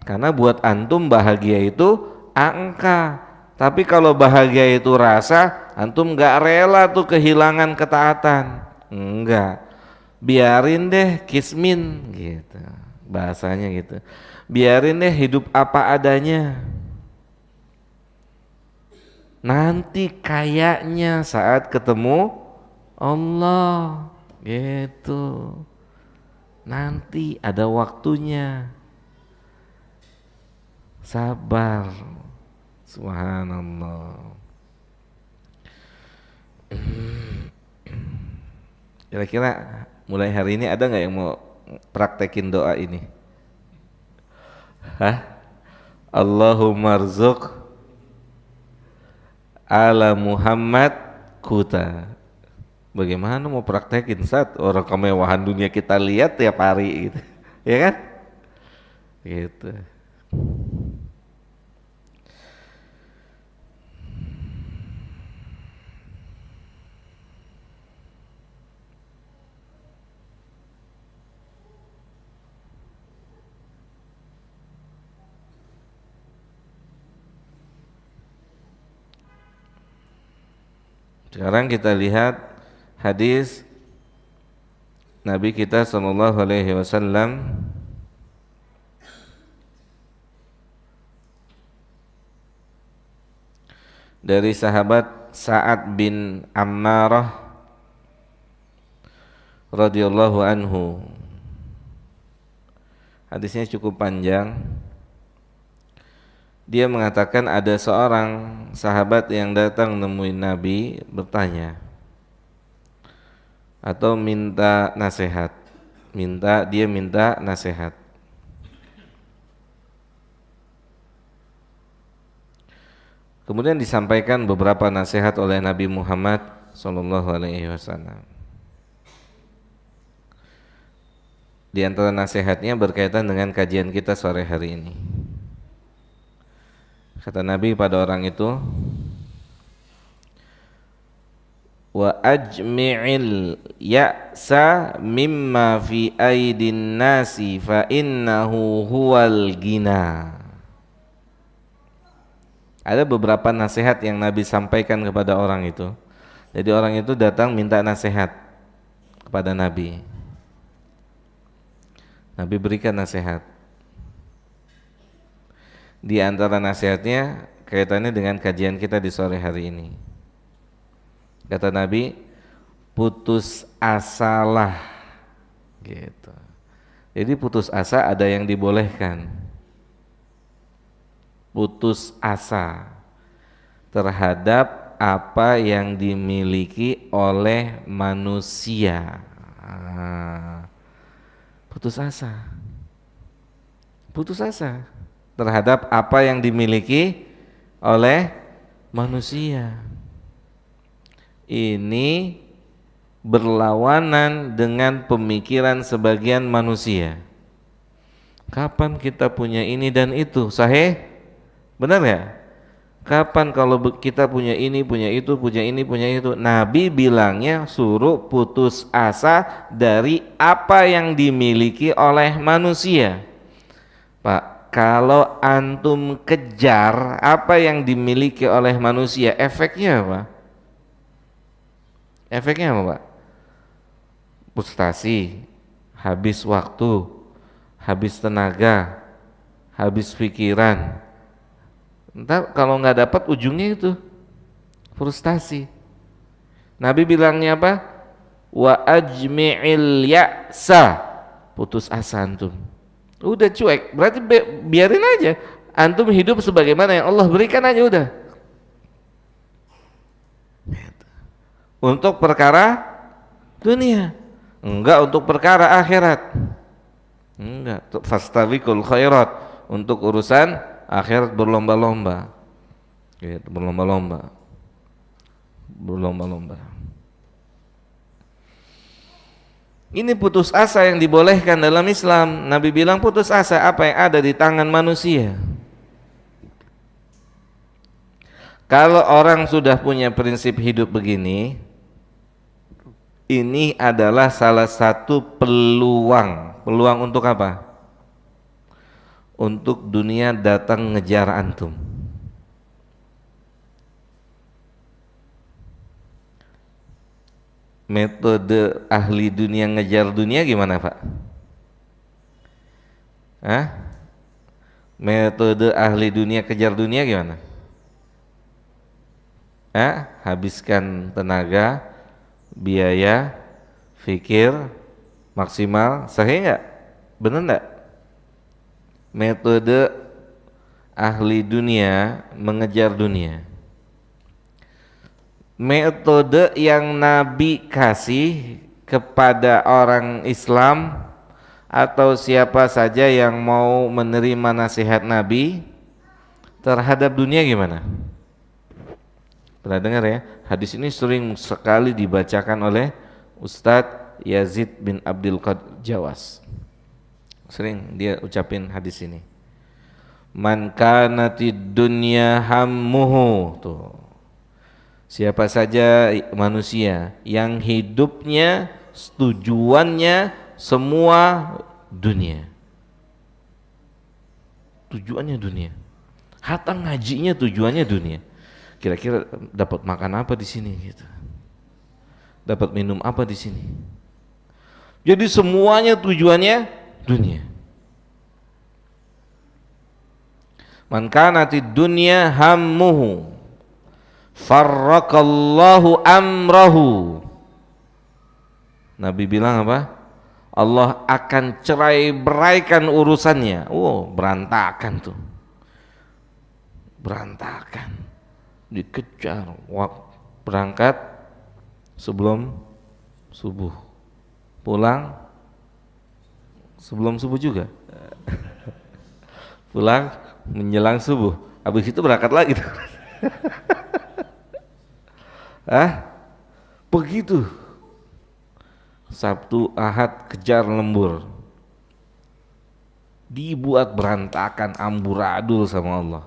S1: Karena buat antum bahagia itu angka. Tapi kalau bahagia itu rasa, antum gak rela tuh kehilangan ketaatan. Enggak, biarin deh kismin gitu, bahasanya gitu. Biarin deh hidup apa adanya. Nanti kayaknya saat ketemu Allah gitu. Nanti ada waktunya. Sabar. Subhanallah. Kira-kira mulai hari ini ada nggak yang mau praktekin doa ini? Hah? Allahumma rzuq ala Muhammad kuta. Bagaimana mau praktekin saat orang kemewahan dunia kita lihat tiap hari gitu, ya kan? Gitu. Sekarang kita lihat hadis Nabi kita sallallahu alaihi wasallam dari sahabat Sa'ad bin Ammarah radhiyallahu anhu. Hadisnya cukup panjang. Dia mengatakan ada seorang sahabat yang datang nemuin Nabi bertanya atau minta nasihat. Dia minta nasihat. Kemudian disampaikan beberapa nasihat oleh Nabi Muhammad SAW. Di antara nasihatnya berkaitan dengan kajian kita sore hari ini. Kata Nabi pada orang itu, wa ajmi'il ya'sa mimma fi aidin nasi fa innahu huwal gina. Ada beberapa nasihat yang Nabi sampaikan kepada orang itu. Jadi orang itu datang minta nasihat kepada Nabi. Nabi berikan nasihat. Di antara nasihatnya kaitannya dengan kajian kita di sore hari ini. Kata Nabi, putus asalah gitu. Jadi putus asa ada yang dibolehkan. Putus asa terhadap apa yang dimiliki oleh manusia. putus asa. Putus asa terhadap apa yang dimiliki oleh manusia. Ini berlawanan dengan pemikiran sebagian manusia. Kapan kita punya ini dan itu? Sahih? Benar ya? Kapan kalau kita punya ini, punya itu, punya ini, punya itu? Nabi bilangnya suruh putus asa dari apa yang dimiliki oleh manusia. Pak, kalau antum kejar apa yang dimiliki oleh manusia, efeknya apa? Efeknya apa, Pak? Frustasi, habis waktu, habis tenaga, habis pikiran. Entar kalau nggak dapat ujungnya itu frustasi. Nabi bilangnya apa? Wa ajmi'il ya'sa, putus asa antum. Udah cuek, berarti biarin aja. Antum hidup sebagaimana yang Allah berikan aja udah. Untuk perkara dunia, enggak untuk perkara akhirat. Enggak, fastabiqul khairat, untuk urusan akhirat berlomba-lomba. Gitu, berlomba-lomba. Berlomba-lomba. Ini putus asa yang dibolehkan dalam Islam. Nabi bilang putus asa apa yang ada di tangan manusia. Kalau orang sudah punya prinsip hidup begini, ini adalah salah satu peluang. Peluang untuk apa? Untuk dunia datang ngejar antum. Metode ahli dunia ngejar dunia gimana, Pak? Hah? Metode ahli dunia kejar dunia gimana? Habiskan tenaga, biaya, fikir maksimal. Sahih nggak? Bener nggak? Metode ahli dunia mengejar dunia. Metode yang Nabi kasih kepada orang Islam atau siapa saja yang mau menerima nasihat Nabi terhadap dunia gimana? Pernah dengar ya? Hadis ini sering sekali dibacakan oleh Ustadz Yazid bin Abdul Qadir Jawas. Sering dia ucapin hadis ini. Man kanatid dunya hammuhu, tuh. Siapa saja manusia yang hidupnya tujuannya semua dunia. Tujuannya dunia. Hatta ngajinya tujuannya dunia. Kira-kira dapat makan apa di sini gitu. Dapat minum apa di sini. Jadi semuanya tujuannya dunia. Man kanatid dunya hammuhu farraqallahu amrahu. Nabi bilang apa? Allah akan cerai-beraikan urusannya. Berantakan tuh. Berantakan. Dikejar, berangkat sebelum subuh. Pulang sebelum subuh juga. Pulang menjelang subuh. Habis itu berangkat lagi tuh. Begitu. Sabtu, Ahad kejar lembur. Dibuat berantakan, amburadul sama Allah.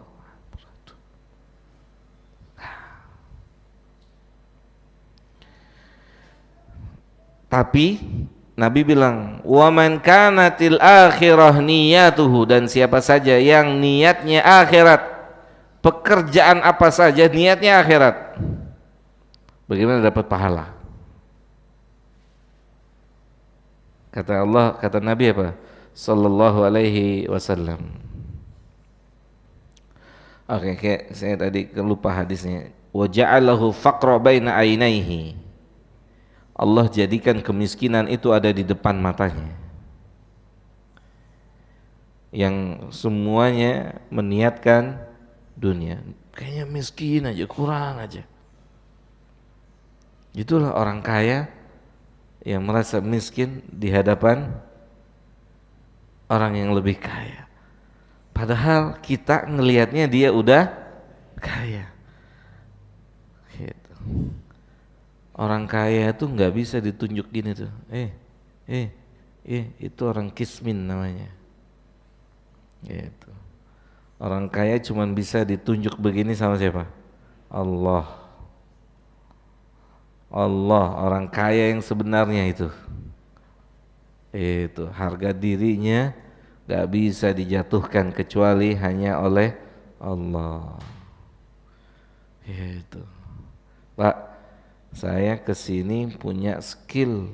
S1: Tapi Nabi bilang, "Wa man kanatil akhirah niyatuhu," dan siapa saja yang niatnya akhirat, pekerjaan apa saja niatnya akhirat, bagaimana dapat pahala? Kata Allah, kata Nabi apa? Sallallahu alaihi wasallam. Oke, saya tadi lupa hadisnya. Wa ja'alahu faqra baina ainaihi. Allah jadikan kemiskinan itu ada di depan matanya. Yang semuanya meniatkan dunia. Kayaknya miskin aja, kurang aja. Itulah orang kaya yang merasa miskin di hadapan orang yang lebih kaya. Padahal kita ngelihatnya dia udah kaya. Gitu. Orang kaya tuh nggak bisa ditunjuk gini tuh. Itu orang kismin namanya. Gitu. Orang kaya cuman bisa ditunjuk begini sama siapa? Allah. Allah, orang kaya yang sebenarnya itu. Itu harga dirinya gak bisa dijatuhkan kecuali hanya oleh Allah. Itu. Pak, saya kesini punya skill,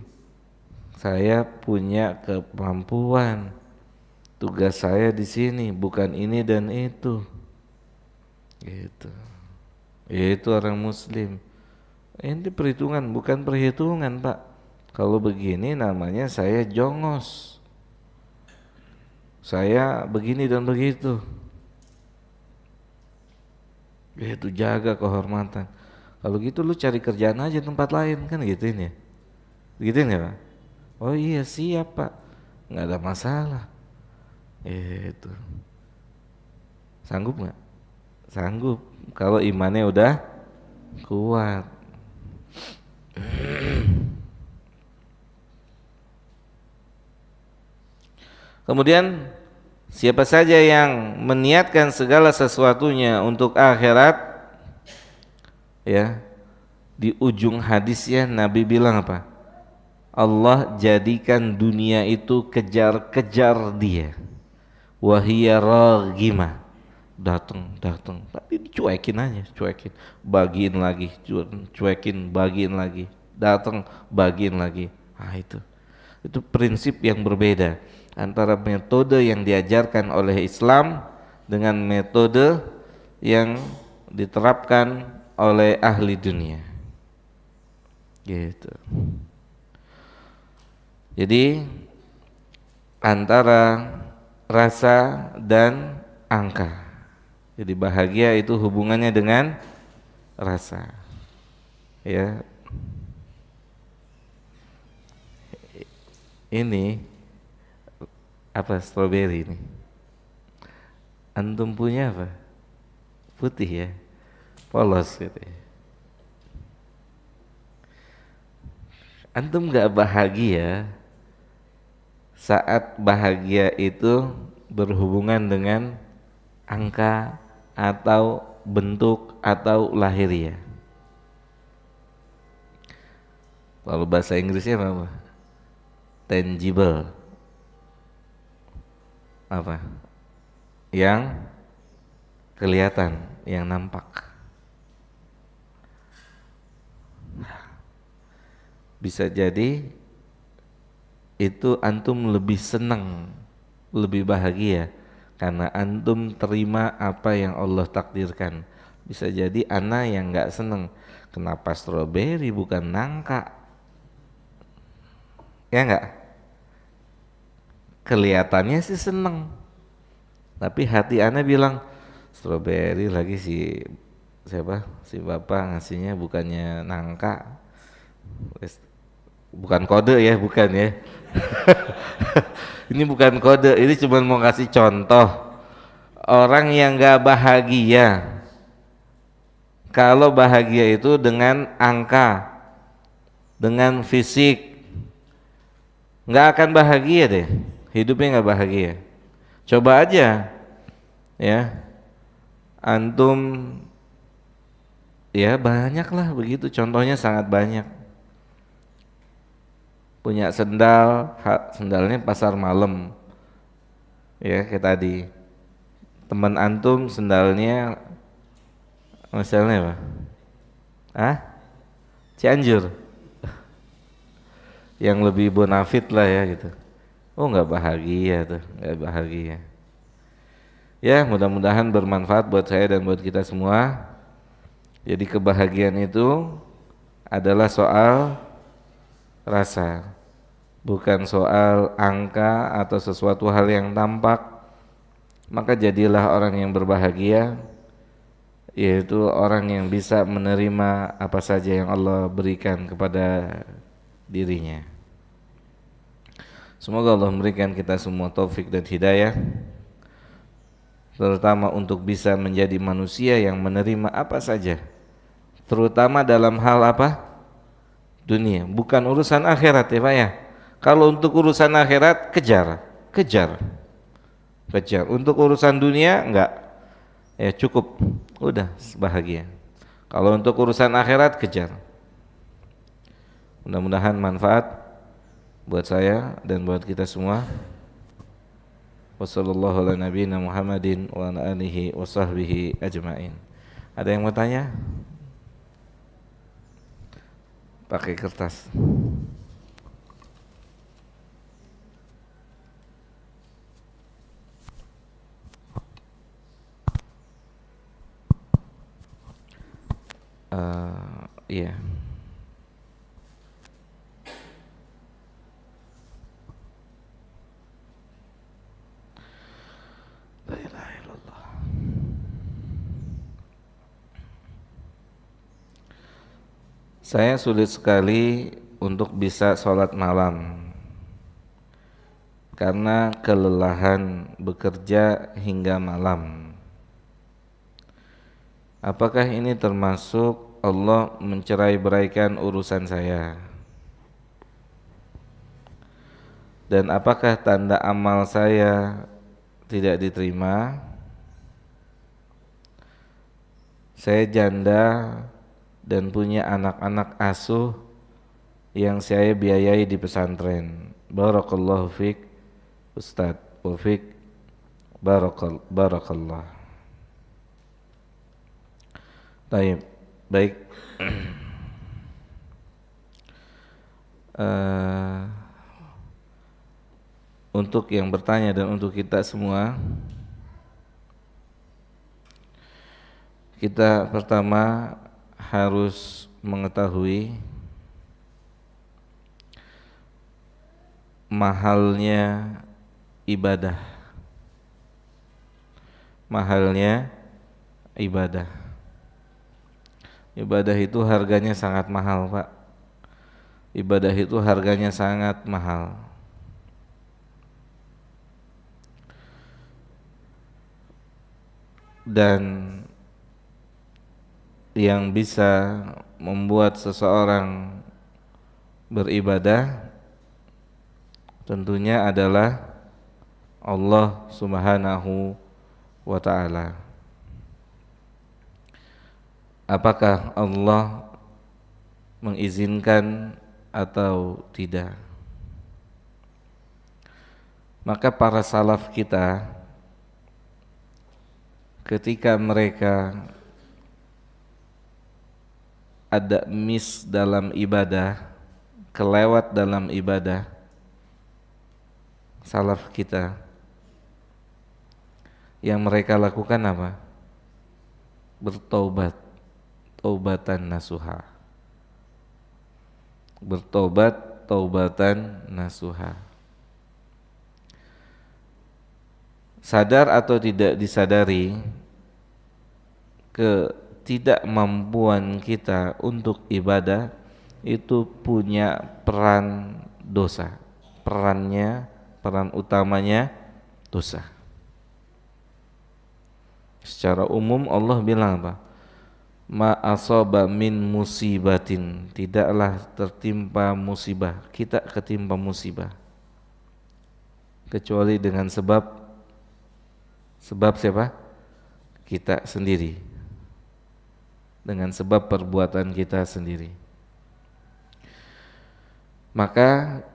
S1: saya punya kemampuan. Tugas saya di sini bukan ini dan itu. Gitu. Itu orang Muslim. Ini perhitungan, bukan perhitungan, Pak. Kalau begini namanya saya jongos. Saya begini dan begitu. Itu jaga kehormatan. Kalau gitu lu cari kerjaan aja tempat lain, kan gituin ya. Gituin ya, Pak. Oh iya siap, Pak. Nggak ada masalah. Itu. Sanggup nggak? Sanggup. Kalau imannya udah kuat. Kemudian siapa saja yang meniatkan segala sesuatunya untuk akhirat, ya, di ujung hadisnya Nabi bilang apa? Allah jadikan dunia itu kejar-kejar dia. Wahiyya raghimah. Datang, tapi dicuekin aja, cuekin, bagiin lagi, cuekin, bagiin lagi, datang, bagiin lagi. Nah itu prinsip yang berbeda antara metode yang diajarkan oleh Islam dengan metode yang diterapkan oleh ahli dunia. Gitu. Jadi antara rasa dan angka. Jadi bahagia itu hubungannya dengan rasa. Ya. Ini apa, stroberi ini? Antum punya apa? Putih ya, polos gitu ya. Antum gak bahagia saat bahagia itu berhubungan dengan angka atau bentuk atau lahiriah. Kalau bahasa Inggrisnya apa? Tangible. Apa? Yang kelihatan, yang nampak. Bisa jadi itu antum lebih senang, lebih bahagia karena antum terima apa yang Allah takdirkan. Bisa jadi ana yang nggak senang, kenapa stroberi bukan nangka? Ya nggak? Kelihatannya sih seneng, tapi hati ana bilang stroberi lagi si siapa? Si bapak ngasihnya bukannya nangka. Bukan kode ya, bukan ya. Ini bukan kode, ini cuma mau kasih contoh. Orang yang gak bahagia, kalau bahagia itu dengan angka, dengan fisik, gak akan bahagia deh. Hidupnya gak bahagia. Coba aja, ya, antum, ya banyak lah begitu. Contohnya sangat banyak. Punya sendal, sendalnya pasar malam, ya kayak tadi. Teman antum sendalnya misalnya apa? Cianjur, yang lebih bonafit lah ya gitu. Oh nggak bahagia tuh, nggak bahagia. Ya mudah-mudahan bermanfaat buat saya dan buat kita semua. Jadi kebahagiaan itu adalah soal rasa, bukan soal angka atau sesuatu hal yang tampak. Maka jadilah orang yang berbahagia, yaitu orang yang bisa menerima apa saja yang Allah berikan kepada dirinya. Semoga Allah memberikan kita semua taufik dan hidayah, terutama untuk bisa menjadi manusia yang menerima apa saja, terutama dalam hal apa? Dunia, bukan urusan akhirat ya Pak ya. Kalau untuk urusan akhirat kejar, kejar, kejar. Untuk urusan dunia enggak, ya cukup, udah bahagia. Kalau untuk urusan akhirat kejar. Mudah-mudahan manfaat buat saya dan buat kita semua. Wassallallahu ala nabiyina Muhammadin wa ala alihi wa sahbihi ajma'in. Ada yang mau tanya? Pakai kertas. Iya. La ilaha illallah. Saya sulit sekali untuk bisa sholat malam karena kelelahan bekerja hingga malam. Apakah ini termasuk Allah mencerai-beraikan urusan saya? Dan apakah tanda amal saya tidak diterima? Saya janda dan punya anak-anak asuh yang saya biayai di pesantren. Barakallahu fiik Ustadz, wa fiik barakallah. Baik, baik. Untuk yang bertanya dan untuk kita semua, kita pertama harus mengetahui mahalnya ibadah. Mahalnya ibadah. Ibadah itu harganya sangat mahal, Pak. Ibadah itu harganya sangat mahal. Dan yang bisa membuat seseorang beribadah tentunya adalah Allah Subhanahu wa ta'ala. Apakah Allah mengizinkan atau tidak? Maka para salaf kita ketika mereka ada miss dalam ibadah, kelewat dalam ibadah, salaf kita yang mereka lakukan apa? Bertobat, taubatan nasuha. Bertobat, taubatan nasuha. Sadar atau tidak disadari, ketidakmampuan kita untuk ibadah itu punya peran dosa. Peran utamanya dosa. Secara umum Allah bilang apa? Ma asaba min musibatin, tidaklah tertimpa musibah, kita ketimpa musibah kecuali dengan sebab siapa? Kita sendiri. Dengan sebab perbuatan kita sendiri. Maka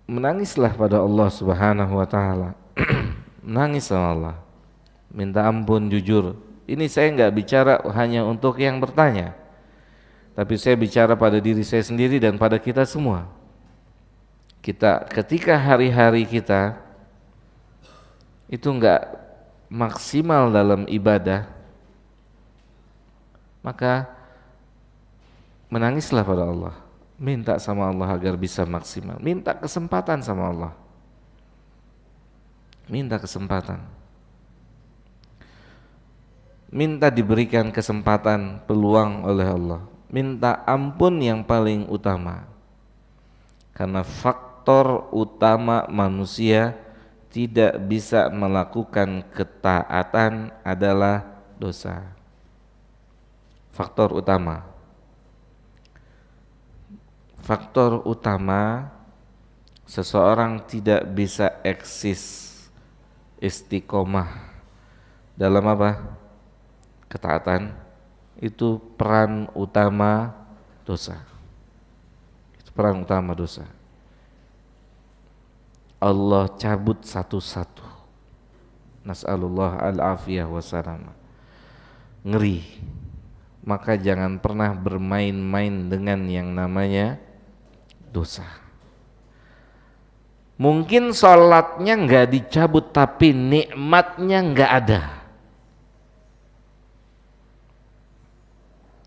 S1: menangislah pada Allah Subhanahu wa ta'ala. Menangis sama Allah, minta ampun jujur. Ini saya enggak bicara hanya untuk yang bertanya, tapi saya bicara pada diri saya sendiri dan pada kita semua. Kita ketika hari-hari kita itu enggak maksimal dalam ibadah, maka menangislah pada Allah, minta sama Allah agar bisa maksimal, minta kesempatan sama Allah, minta kesempatan, minta diberikan kesempatan, peluang oleh Allah, minta ampun yang paling utama, karena faktor utama manusia tidak bisa melakukan ketaatan adalah dosa. Faktor utama. Faktor utama seseorang tidak bisa eksis istiqomah dalam apa? Ketaatan, itu peran utama dosa. Itu peran utama dosa. Allah cabut satu-satu. Nas'alullah al-afiyah wassalamah. Ngeri. Maka jangan pernah bermain-main dengan yang namanya dosa. Mungkin sholatnya nggak dicabut tapi nikmatnya nggak ada.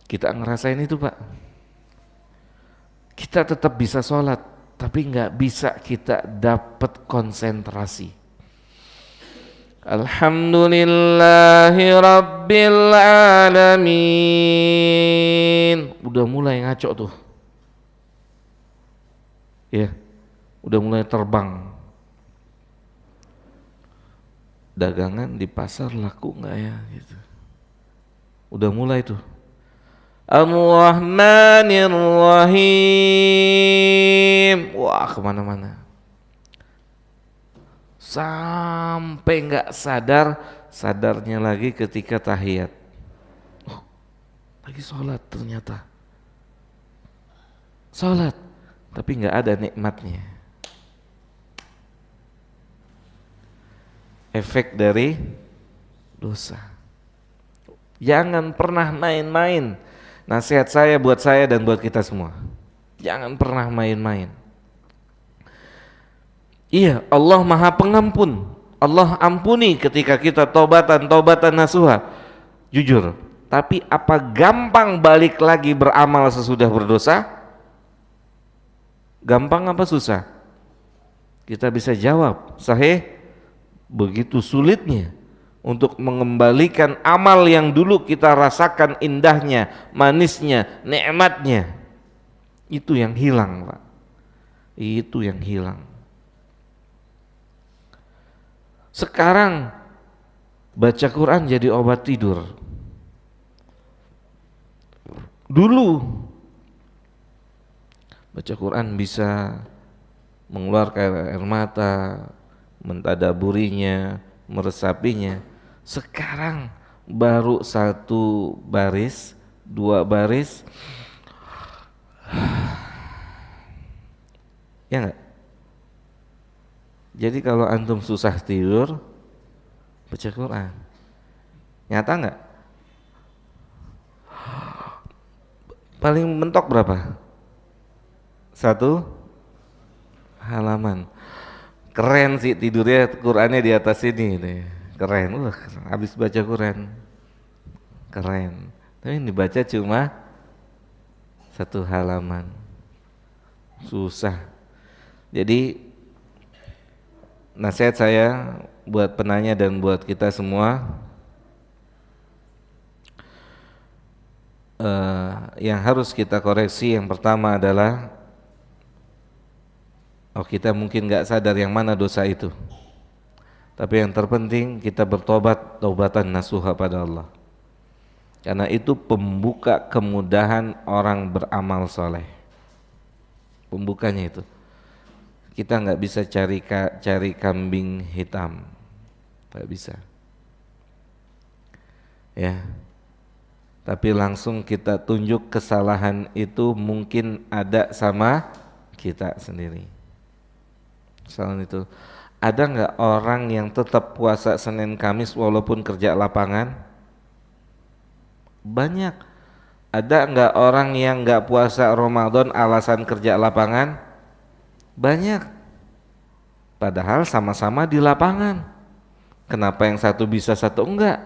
S1: Kita ngerasain itu, Pak. Kita tetap bisa sholat tapi nggak bisa kita dapat konsentrasi. Alhamdulillahi Rabbil Alamin. Udah mulai ngaco tuh. Ya, udah mulai terbang. Dagangan di pasar laku nggak ya gitu. Udah mulai tuh. Ar-Rahmanir Rahim. Wah, kemana-mana. Sampai nggak sadarnya lagi ketika tahiyat. Oh, lagi sholat ternyata. Sholat, tapi nggak ada nikmatnya. Efek dari dosa. Jangan pernah main-main. Nasihat saya buat saya dan buat kita semua. Jangan pernah main-main. Iya, Allah Maha Pengampun. Allah ampuni ketika kita tobatan nasuha. Jujur. Tapi apa gampang balik lagi beramal sesudah berdosa? Gampang apa susah? Kita bisa jawab, sahih. Begitu sulitnya untuk mengembalikan amal yang dulu kita rasakan indahnya, manisnya, nikmatnya. Itu yang hilang, Pak. Itu yang hilang. Sekarang baca Quran jadi obat tidur. Dulu baca Quran bisa mengeluarkan air mata, mentadaburinya, meresapinya. Sekarang baru satu baris, dua baris, ya enggak? Jadi kalau antum susah tidur, baca Quran. Nyata enggak? Paling mentok berapa? Satu halaman. Keren sih tidurnya, Qurannya di atas ini nih. Keren, habis baca Quran keren. Tapi yang dibaca cuma satu halaman, susah. Jadi nasihat saya buat penanya dan buat kita semua, yang harus kita koreksi yang pertama adalah kita mungkin gak sadar yang mana dosa itu. Tapi yang terpenting kita bertobat, taubatan nasuha pada Allah. Karena itu pembuka kemudahan orang beramal soleh. Pembukanya itu. Kita nggak bisa cari kambing hitam, nggak bisa. Ya. Tapi langsung kita tunjuk kesalahan itu mungkin ada sama kita sendiri. Kesalahan itu. Ada nggak orang yang tetap puasa Senin Kamis walaupun kerja lapangan? Banyak. Ada nggak orang yang nggak puasa Ramadan alasan kerja lapangan? Banyak. Padahal sama-sama di lapangan. Kenapa yang satu bisa satu enggak?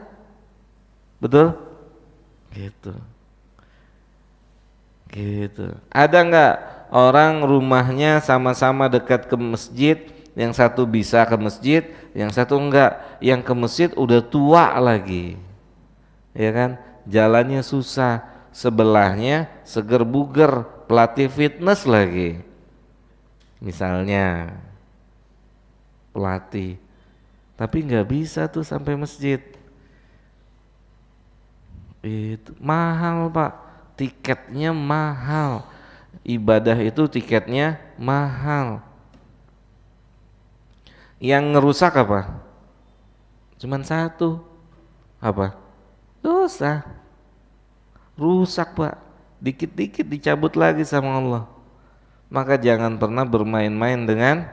S1: Betul? Gitu. Ada nggak orang rumahnya sama-sama dekat ke masjid? Yang satu bisa ke masjid, yang satu enggak. Yang ke masjid udah tua lagi, ya kan? Jalannya susah, sebelahnya seger buger, pelatih fitness lagi. Misalnya pelatih, tapi nggak bisa tuh sampai masjid. Itu mahal Pak, tiketnya mahal. Ibadah itu tiketnya mahal. Yang ngerusak apa? Cuman satu, apa? Dosa. Rusak Pak, dikit-dikit dicabut lagi sama Allah. Maka jangan pernah bermain-main dengan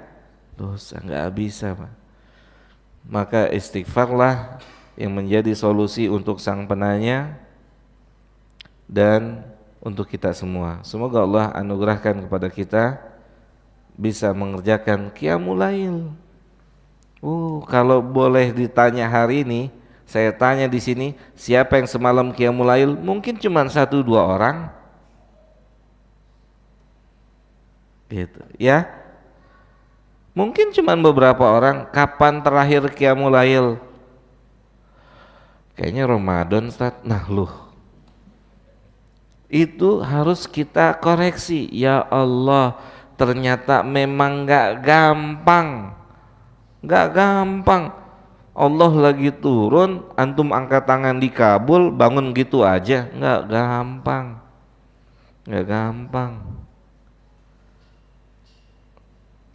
S1: dosa, nggak bisa Pak. Maka istighfarlah yang menjadi solusi untuk sang penanya dan untuk kita semua. Semoga Allah anugerahkan kepada kita bisa mengerjakan qiyamul lail. Kalau boleh ditanya hari ini, saya tanya di sini, siapa yang semalam qiyamul lail? Mungkin cuma 1-2 orang. Gitu, ya. Mungkin cuma beberapa orang. Kapan terakhir qiyamul lail? Kayaknya Ramadan, Ustaz. Nah, itu harus kita koreksi. Ya Allah, ternyata memang nggak gampang. Nggak gampang. Allah lagi turun, antum angkat tangan dikabul, bangun gitu aja. Nggak gampang. Nggak gampang.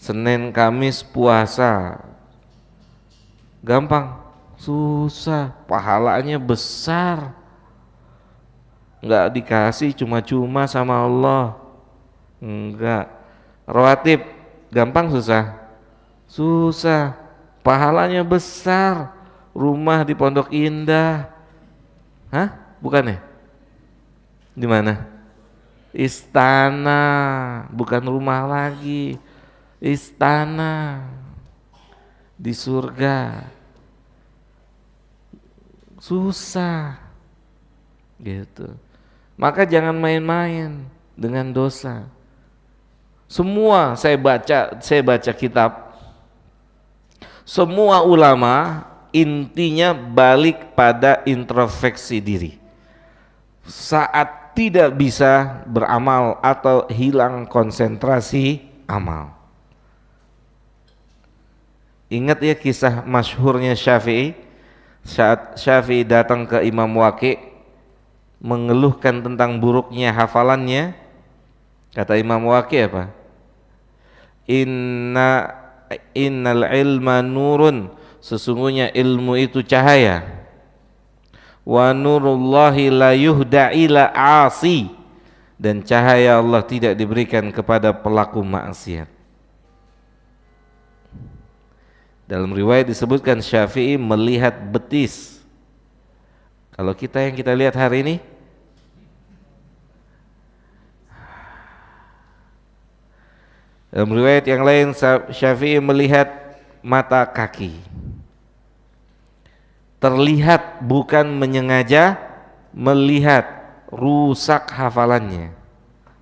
S1: Senin Kamis puasa gampang, susah, pahalanya besar, nggak dikasih cuma-cuma sama Allah, enggak. Rawatib gampang susah? Susah, pahalanya besar, rumah di Pondok Indah. Hah? Bukan ya? Di mana? Istana, bukan rumah lagi, istana di surga. Susah gitu. Maka jangan main-main dengan dosa. Semua saya baca kitab, semua ulama intinya balik pada introspeksi diri. Saat tidak bisa beramal atau hilang konsentrasi amal. Ingat ya kisah masyhurnya Syafi'i, saat Syafi'i datang ke Imam Waqi' mengeluhkan tentang buruknya hafalannya, kata Imam Waqi' apa? Innal ilma nurun, sesungguhnya ilmu itu cahaya. Wa nurullahi la yuhda ila asi, dan cahaya Allah tidak diberikan kepada pelaku maksiat. Dalam riwayat disebutkan Syafi'i melihat betis. Kalau kita yang kita lihat hari ini, dalam riwayat yang lain Syafi'i melihat mata kaki. Terlihat bukan menyengaja, melihat, rusak hafalannya.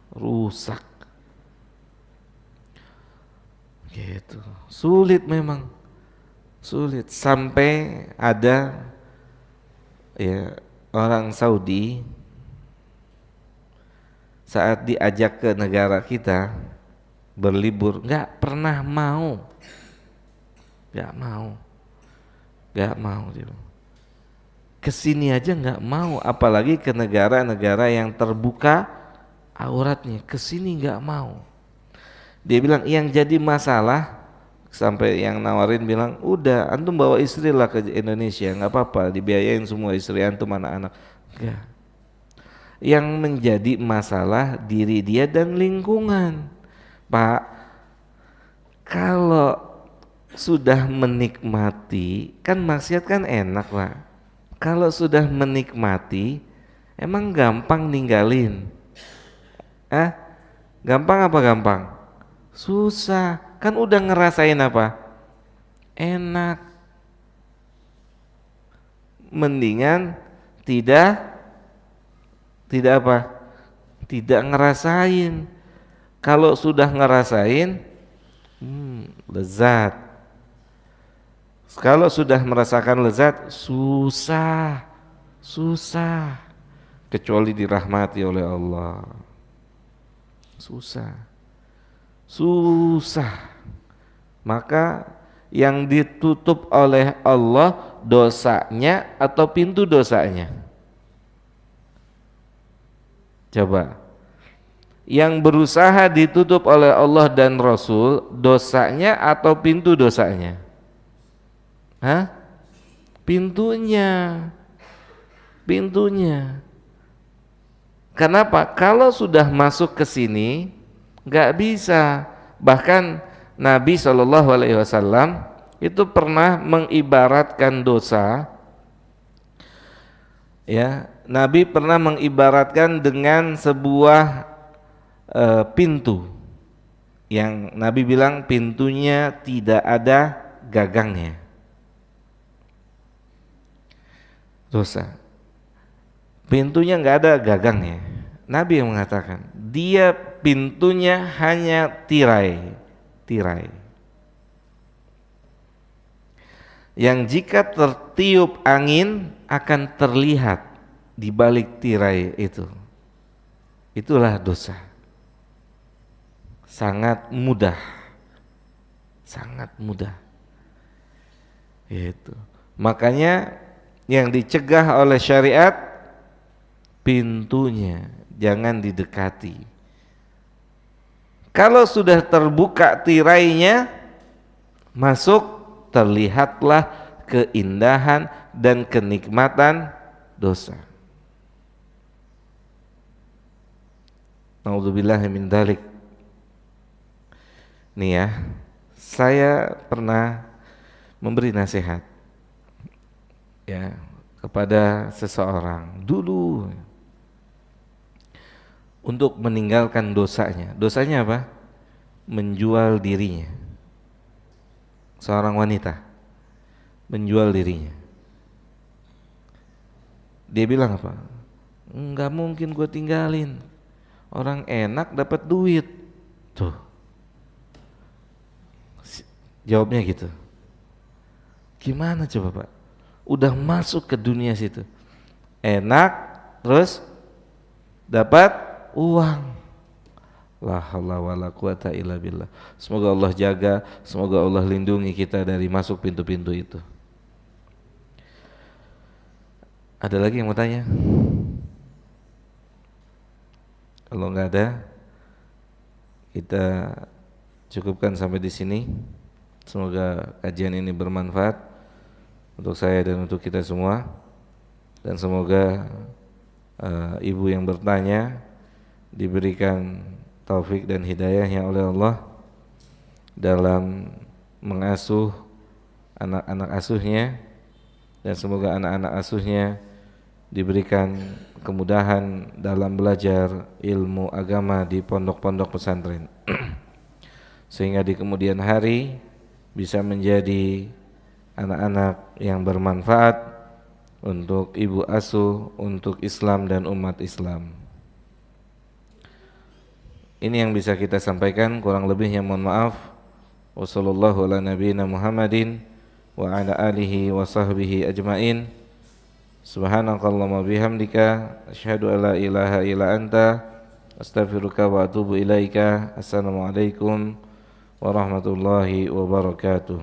S1: Rusak. Gitu. Sulit memang. Sulit, sampai ada ya orang Saudi saat diajak ke negara kita berlibur nggak pernah mau, nggak mau dia. Kesini aja nggak mau, apalagi ke negara-negara yang terbuka auratnya, kesini nggak mau. Dia bilang yang jadi masalah, sampai yang nawarin bilang, udah antum bawa istri lah ke Indonesia, nggak apa-apa, dibiayain semua istri antum, anak-anak. Enggak. Yang menjadi masalah diri dia dan lingkungan. Pak, kalau sudah menikmati, kan maksiat kan enak Pak. Kalau sudah menikmati, emang gampang ninggalin? Gampang apa gampang? Susah. Kan udah ngerasain apa? Enak. Mendingan tidak apa? Tidak ngerasain. Kalau sudah ngerasain, lezat. Kalau sudah merasakan lezat, susah. Kecuali dirahmati oleh Allah. Susah. susah. Maka yang ditutup oleh Allah dosanya atau pintu dosanya? Coba. Yang berusaha ditutup oleh Allah dan Rasul dosanya atau pintu dosanya? Hah? Pintunya. Pintunya. Kenapa? Kalau sudah masuk ke sini nggak bisa. Bahkan Nabi SAW itu pernah mengibaratkan dosa, ya. Nabi pernah mengibaratkan dengan sebuah pintu yang Nabi bilang pintunya tidak ada gagangnya. Dosa. Pintunya nggak ada gagangnya. Nabi yang mengatakan, dia pintunya hanya tirai, tirai. Yang jika tertiup angin akan terlihat di balik tirai itu. Itulah dosa. Sangat mudah. Sangat mudah. Itu. Makanya yang dicegah oleh syariat pintunya, jangan didekati. Kalau sudah terbuka tirainya, masuk, terlihatlah keindahan dan kenikmatan dosa. Naudzubillahi min dzalik. Nih ya, saya pernah memberi nasihat ya kepada seseorang dulu untuk meninggalkan dosanya. Dosanya apa? Menjual dirinya. Seorang wanita menjual dirinya. Dia bilang apa? Enggak mungkin gue tinggalin. Orang enak dapat duit. Tuh. Jawabnya gitu. Gimana coba Pak? Udah masuk ke dunia situ. Enak terus dapat uang. La haula wala quwata illa billah. Semoga Allah jaga, semoga Allah lindungi kita dari masuk pintu-pintu itu. Ada lagi yang mau tanya? Kalau nggak ada, kita cukupkan sampai di sini. Semoga kajian ini bermanfaat untuk saya dan untuk kita semua. Dan semoga ibu yang bertanya diberikan taufik dan hidayahnya oleh Allah dalam mengasuh anak-anak asuhnya, dan semoga anak-anak asuhnya diberikan kemudahan dalam belajar ilmu agama di pondok-pondok pesantren sehingga di kemudian hari bisa menjadi anak-anak yang bermanfaat untuk ibu asuh, untuk Islam dan umat Islam. Ini yang bisa kita sampaikan, kurang lebihnya mohon maaf. Wassallallahu ala nabiyina Muhammadin wa ala alihi wa sahbihi ajmain. Subhanakallahumma bihamdika asyhadu an la ilaha illa anta astaghfiruka wa atubu ilaika. Assalamualaikum warahmatullahi wabarakatuh.